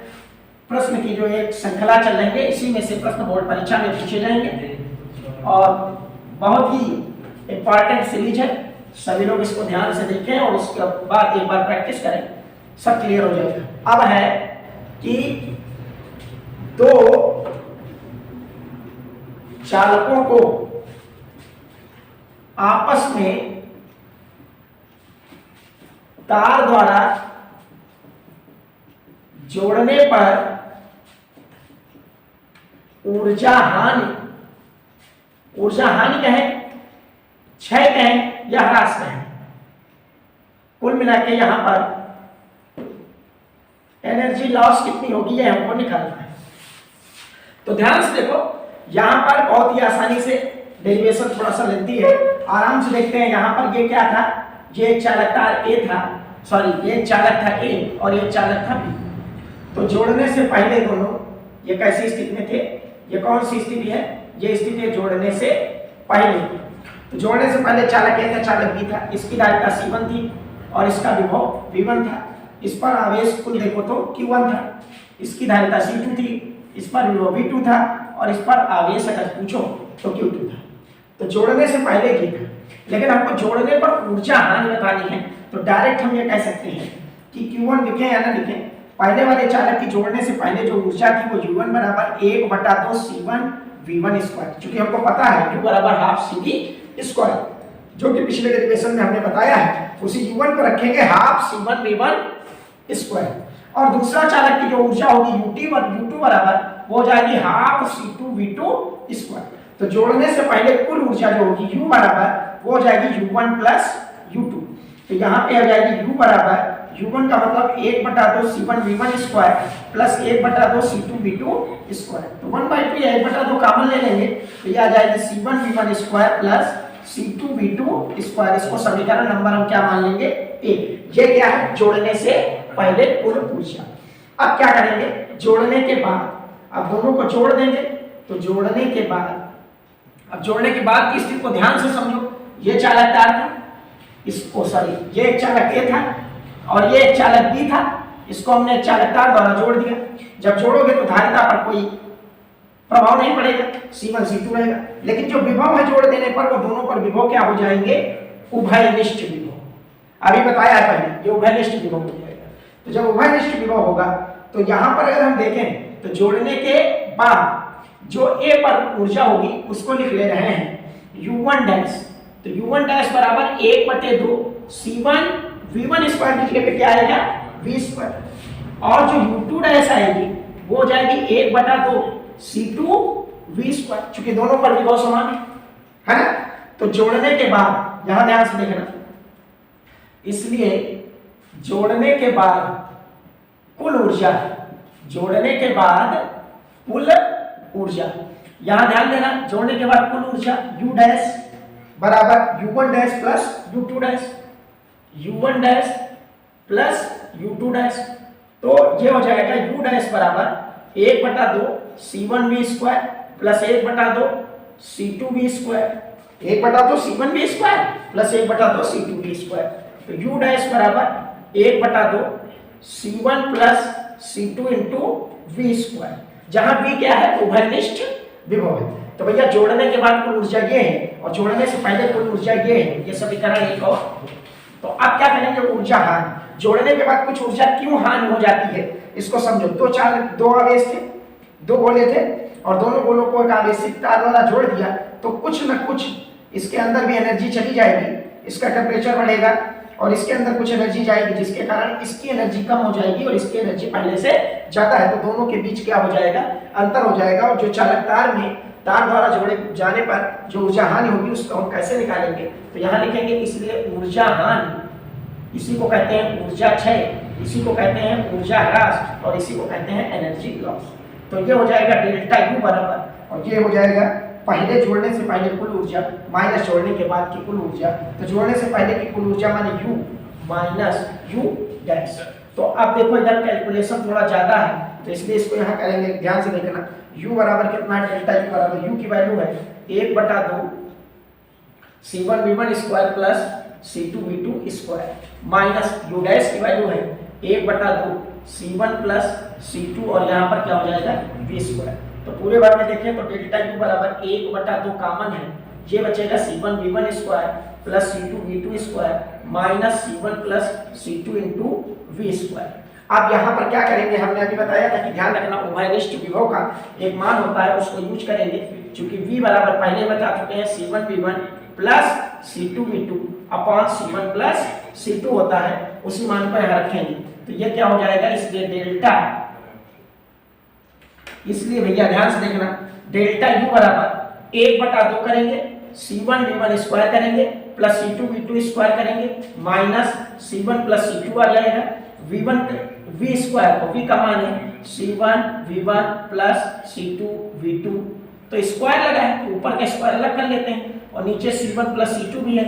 प्रश्न की जो एक श्रृंखला चल रही है, इसी में से प्रश्न बोर्ड परीक्षा में पूछे जाएंगे और बहुत ही इंपॉर्टेंट सीरीज है। सभी लोग इसको ध्यान से देखें और उसके बाद एक बार प्रैक्टिस करें सब क्लियर हो जाएगा। अब है कि दो चालकों को आपस में तार द्वारा जोड़ने पर ऊर्जा हानि कहें, क्षय कहें या ह्रास कहें, कुल मिला के यहां पर एनर्जी लॉस कितनी होगी यह हमको निकालना है। तो ध्यान से देखो, यहां पर बहुत ही आसानी से डेरिवेशन थोड़ा सा लेती है, आराम से देखते हैं। यहां पर ये क्या था, ये चालक तार ए था, सॉरी ये चालक था ए और ये चालक था बी। तो जोड़ने से पहले दोनों ये कैसी स्थिति में थे, ये कौन सी स्थिति है, ये स्थिति है जोड़ने से पहले। तो जोड़ने से पहले चालक ए था, चालक बी था, इसकी धारिता C1 थी और इसका विभव V1 था। इस पर आवेश कुल देखो तो Q1 था, इसकी धारिता C2 थी, इस पर विभव V2 था और इस पर आवेश अगर पूछो तो Q2 था। तो जोड़ने से पहले ये था, लेकिन हमको जोड़ने पर ऊर्जा हानि बतानी है। तो डायरेक्ट हम ये कह सकते हैं कि Q1 लिखें या ना लिखें, पहले वाले चालक की जोड़ने से पहले जो ऊर्जा थी वो U1 बराबर 1/2 C1 V1 स्क्वायर, क्योंकि हमको पता है U बराबर हाफ CV स्क्वायर, जो कि पिछले डेरिवेशन में हमने बताया है, उसी U1 को रखेंगे हाफ C1 V1 स्क्वायर। और दूसरा चालक की जो ऊर्जा होगी U2 बराबर वो हो जाएगी हाफ C2 V2 स्क्वायर। तो जोड़ने से पहले कुल ऊर्जा जो होगी U बराबर वो हो जाएगी U1 प्लस U2। तो यहाँ पे हो जाएगी U बराबर U1 का मतलब 1/2 C1 V1 square plus 1/2 C2 V2 square. तो 1/2 या 1/2 कॉमन ले लेंगे तो ये आ जाएगी C1 V1 square plus C2 V2 square. इसको समीकरण नंबर हम क्या मान लेंगे, ए। ये क्या है, जोड़ने से पहले कुल ऊर्जा। अब क्या करेंगे, जोड़ने के बाद अब दोनों को जोड़ देंगे। तो जोड़ने के बाद, अब जोड़ने के बाद की स्थिति को ध्यान से समझो। ये चालक तार था, इसको सॉरी ये एक चालक ए था और ये एक चालक बी था, इसको हमने चालक तार द्वारा जोड़ दिया। जब जोड़ोगे तो धारिता पर कोई प्रभाव नहीं पड़ेगा, C1 C2 रहेगा, लेकिन जो विभव है जोड़ देने पर वो दोनों पर विभव क्या हो जाएंगे, उभयनिष्ठ विभव। अभी बताया है पहले, ये उभयनिष्ठ विभव हो जाएगा। तो जब उभयनिष्ठ विभव होगा तो यहाँ पर अगर हम देखें तो जोड़ने के बाद जो ए पर ऊर्जा होगी उसको लिख ले रहे हैं U1 डैश। तो U1 डैश बराबर 1/2 C1 V1 स्क्वायर की जगह पे क्या आएगा, V स्क्वायर। और जो U2 डैश आएगी वो हो जाएगी 1/2 C2 V स्क्वायर, चूंकि दोनों पर विभव समान है ना। तो जोड़ने के बाद यहां ध्यान से देखना, इसलिए जोड़ने के बाद कुल ऊर्जा, जोड़ने के बाद कुल ऊर्जा, यहां ध्यान देना, जोड़ने के बाद कुल ऊर्जा U डैश बराबर U1 dash plus U2 dash, U1 dash plus U2 dash. तो ये हो जाएगा U डैश बराबर 1/2 C1 V square plus 1/2 C2 V square, 1/2 C1 V square plus 1/2 C2 V square. तो U डैश बराबर 1/2 C1 plus C2 into V square, जहां V क्या है, उभयनिष्ठ विभव है। तो भैया जोड़ने के बाद कुल ऊर्जा ये है और जोड़ने से पहले कुल ऊर्जा ये है, ये समीकरण एक और। तो अब क्या करेंगे, ऊर्जा हानि। जोड़ने के बाद कुछ ऊर्जा क्यों हानि हो जाती है इसको समझो। दो आवेश थे, दो गोले थे और दोनों गोलों को एक आवेशित तार द्वारा जोड़ दिया तो कुछ न कुछ इसके अंदर भी एनर्जी चली जाएगी, इसका टेम्परेचर बढ़ेगा और इसके अंदर कुछ एनर्जी जाएगी, जिसके कारण इसकी एनर्जी कम हो जाएगी और इसकी एनर्जी पहले से ज्यादा है। तो दोनों के बीच क्या हो जाएगा, अंतर हो जाएगा। और जो चालक तार में तार द्वारा जोड़े जाने पर जो ऊर्जा हानि होगी उसको हम कैसे निकालेंगे, तो यहाँ लिखेंगे, इसलिए ऊर्जा हानि, इसी को कहते हैं ऊर्जा क्षय, इसी को कहते हैं ऊर्जा ह्रास और इसी को कहते हैं एनर्जी लॉस। तो ये हो जाएगा डेल्टा U बराबर, और ये हो जाएगा पहले जोड़ने से पहले कुल ऊर्जा माइनस जोड़ने के बाद की कुल ऊर्जा। तो जोड़ने से पहले की कुल ऊर्जा माने U माइनस U डैश। तो अब देखो इधर कैलकुलेशन थोड़ा ज्यादा है तो इसलिए इसको यहाँ करेंगे, ध्यान से देखना। U बराबर कितना है, डेल्टा U बराबर, U की वैल्यू है 1/2 C1 V1 square plus C2 V2 square minus U dash की वैल्यू है 1/2 C1 प्लस C2 और यहाँ पर क्या हो जाएगा V स्क्वायर। तो पूरे बार में देखें तो डेल्टा U बराबर 1/2 कॉमन है, ये बचेगा C1 V1 square plus C2V2 minus C1 plus C2 into V²। अब यहाँ पर क्या करेंगे, हमने अभी बताया था कि ध्यान रखना उभयनिष्ठ विभव का एक मान होता है, उसको यूज करेंगे। चूंकि V बराबर पहले बता चुके हैं C1V1 plus C2V2 upon C1 plus C2 होता है, उसी मान को यहाँ रखेंगे। तो ये क्या हो जाएगा, इसलिए डेल्टा, इसलिए भैया ध्यान से देखना, डेल्टा U बराबर 1/2 करेंगे, C1V1 स्क्वायर करेंगे प्लस C2V2 स्क्वायर करेंगे माइनस C1 प्लस C2 आ जाएगा, V स्क्वायर को V का मान है C1V1 प्लस C2V2, तो स्क्वायर लगा है तो ऊपर का स्क्वायर अलग कर लेते हैं, और नीचे C1 प्लस C2 भी है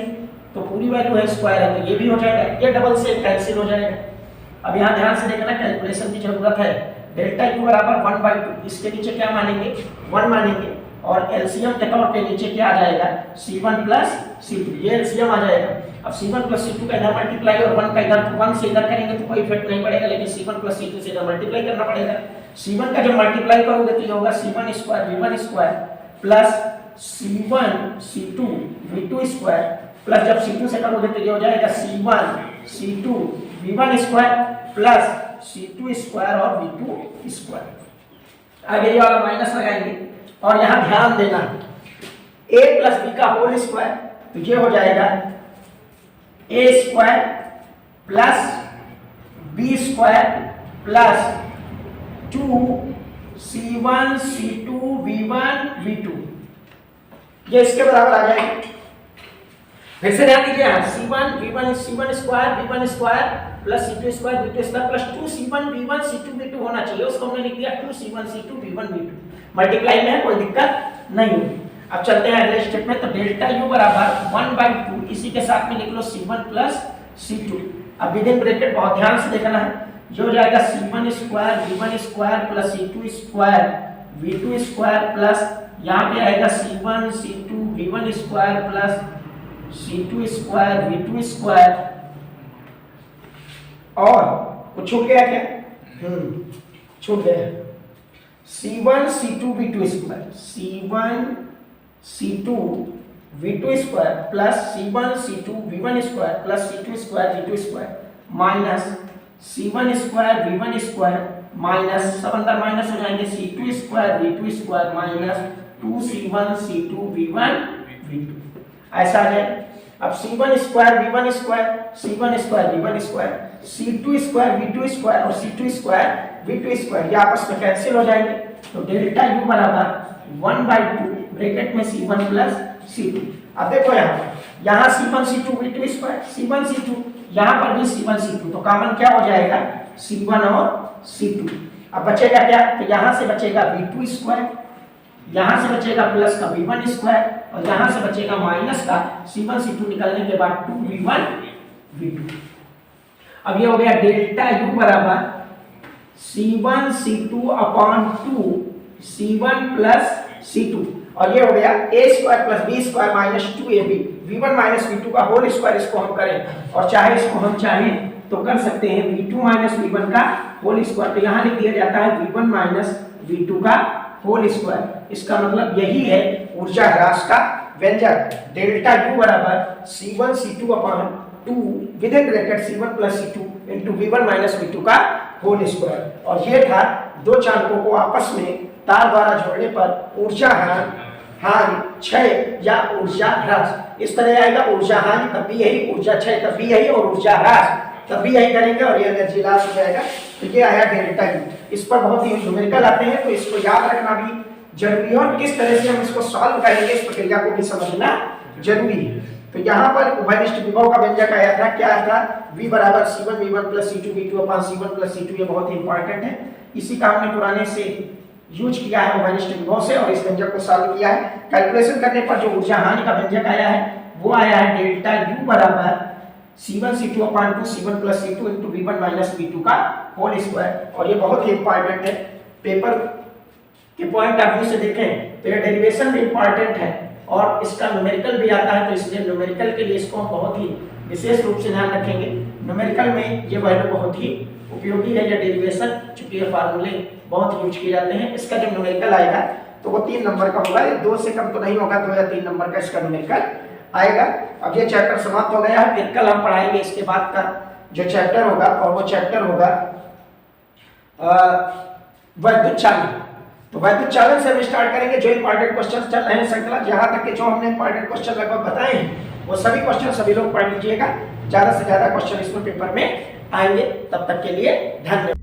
तो पूरी वैल्यू है स्क्वायर है, तो ये भी हो जाएगा, ये डबल से कैंसिल हो जाएगा। अब यहाँ ध्यान से देखना, कैलकुलेशन की जरूरत है। डेल्टा U बराबर 1/2, इसके नीचे क्या मानेंगे, 1 मानेंगे, और एलसीएम के तौर पे नीचे क्या आ जाएगा, C1 प्लस C2, ये एलसीएम आ जाएगा। अब C1 प्लस C2 का इधर मल्टीप्लाई और 1 का इधर, 1 से इधर करेंगे तो कोई इफेक्ट नहीं पड़ेगा, लेकिन C1 प्लस C2 से इधर मल्टीप्लाई करना पड़ेगा। C1 का जब मल्टीप्लाई करोगे तो ये होगा C1 square V1 square plus C1 C2 V2 square, plus जब C2 से करोगे तो ये हो जाएगा C1 C2 V1 square plus C2 square और V2 स्क्वायर। आगे ये वाला माइनस लगाएंगे, और यहाँ ध्यान देना a प्लस b का होल स्क्वायर, तो ये हो जाएगा a square plus b square plus 2C1 C2 V1 V2, ये इसके बराबर आ जाएगा। फिर से ध्यान दीजिए, C1 V1 C1 square V1 square plus C2 square V2 square plus 2C1 V1 C2 V2 होना चाहिए, उसको हमने लिख दिया 2C1 C2 V1 V2, multiply में कोई दिक्कत नहीं होगी। अब चलते हैं अगले स्टेप में, तो डेल्टा U बराबर 1/2, इसी के साथ में लिख लो C1 प्लस C2। अब विदिन ब्रैकेट बहुत ध्यान से देखना है, जो हो जाएगा C1 square V1 square plus C2 square V2 square plus यहाँ पे आएगा C1 C2 V1 square plus C2 square V2 square, और कुछ छूट गया क्या, छूट गया C1 C2 V2 square, C1 C2 V2 square plus C1 C2 V1 square plus C2 square V2 square minus C1 square V1 square minus, सब अंदर minus हो जाएंगे, C2 square V2 square minus 2C1 C2 V1 V2, ऐसा है। अब C1 square V1 square, C1 square V1 square, C2 square V2 square और C2 square V2 square, ये आपस में कैंसिल हो जाएंगे। तो डेल्टा U बराबर 1/2 ब्रैकेट में C1 प्लस C2। अब देखो यहाँ C1 C2 V2 square, C1 C2, यहाँ पर भी C1 C2, तो कॉमन क्या हो जाएगा, C1 और C2। अब बचेगा क्या, तो यहाँ से बचेगा V2 स्क्वायर, यहाँ से बचेगा प्लस का V1 स्क्वायर, और यहाँ से बचेगा माइनस का C1 C2 निकलने के बाद 2V1 V2। अब ये हो गया डेल्टा U बराबर C1 C2 upon 2 C1 plus C2, और ये हो गया a square plus b square minus 2ab V1 minus V2 का होल स्क्वायर, इसको हम करें, और चाहे इसको हम चाहें तो कर सकते हैं V2 माइनस V1 का होल स्क्वायर, तो यहाँ लिख दिया जाता है V1 माइनस V2 का होल स्क्वायर। इसका मतलब यही है ऊर्जा ह्रास का व्यंजक। डेल्टा U बराबर C1 C2 upon 2 within bracket C1 plus C2 into V1 minus V2 का होल स्क्वायर, और ये था दो चालकों को आपस में तार द्वारा जोड़ने पर ऊर्जा हानि क्षय या ऊर्जा ह्रास, इस तरह आएगा। ऊर्जा हानि तब भी यही, ऊर्जा क्षय तब भी यही, और ऊर्जा ह्रास तब भी यही करेंगे, और ये एनर्जी लॉस हो जाएगा। तो ये आया डेल्टा U। इस पर बहुत ही न्यूमेरिकल आते हैं, तो इसको याद रखना भी जरूरी है, और किस तरह से हम इसको सॉल्व करेंगे इस प्रक्रिया को भी समझना जरूरी है। तो यहाँ पर उभयनिष्ठ विभव का व्यंजक आया था, क्या था, V बराबर C1 V1 plus C2 V2 upon C1 plus C2, ये बहुत ही इंपॉर्टेंट है। इसी का हमने पुराने से यूज किया है उभयनिष्ठ विभव से, और इस व्यंजक को सॉल्व किया है। कैलकुलेशन करने पर जो ऊर्जा हानि का व्यंजक आया है वो आया है डेल्टा U बराबर C1 C2 upon 2 C1 plus C2 into V1 minus V2 का होल स्क्वायर, और ये बहुत ही इंपॉर्टेंट है। पेपर के पॉइंट ऑफ व्यू से देखें तो ये डेरिवेशन भी इंपॉर्टेंट है, और इसका न्यूमेरिकल भी आता है, तो इसलिए न्यूमेरिकल के लिए इसको हम बहुत ही विशेष रूप से ध्यान रखेंगे। न्यूमेरिकल में ये वैल्यू बहुत ही उपयोगी है, या डेरिवेशन, चूंकि ये फार्मूले बहुत यूज किए जाते हैं। इसका जब न्यूमेरिकल आएगा तो वो 3 नंबर का होगा, 2 से कम तो नहीं होगा, 2 या 3 नंबर का इसका न्यूमेरिकल आएगा। अब ये चैप्टर समाप्त हो गया है, फिर कल हम पढ़ाएंगे इसके बाद का जो चैप्टर होगा, और वो चैप्टर होगा वैद्युत चालन। तो वैद्युत चालन से हम स्टार्ट करेंगे। जो इंपॉर्टेंट क्वेश्चन चल रहे हैं श्रृंखला, जहां तक कि जो हमने इंपॉर्टेंट क्वेश्चन लगभग बताए हैं वो सभी क्वेश्चन सभी लोग पढ़ लीजिएगा। ज्यादा से ज्यादा क्वेश्चन इसमें पेपर में आएंगे। तब तक के लिए धन्यवाद।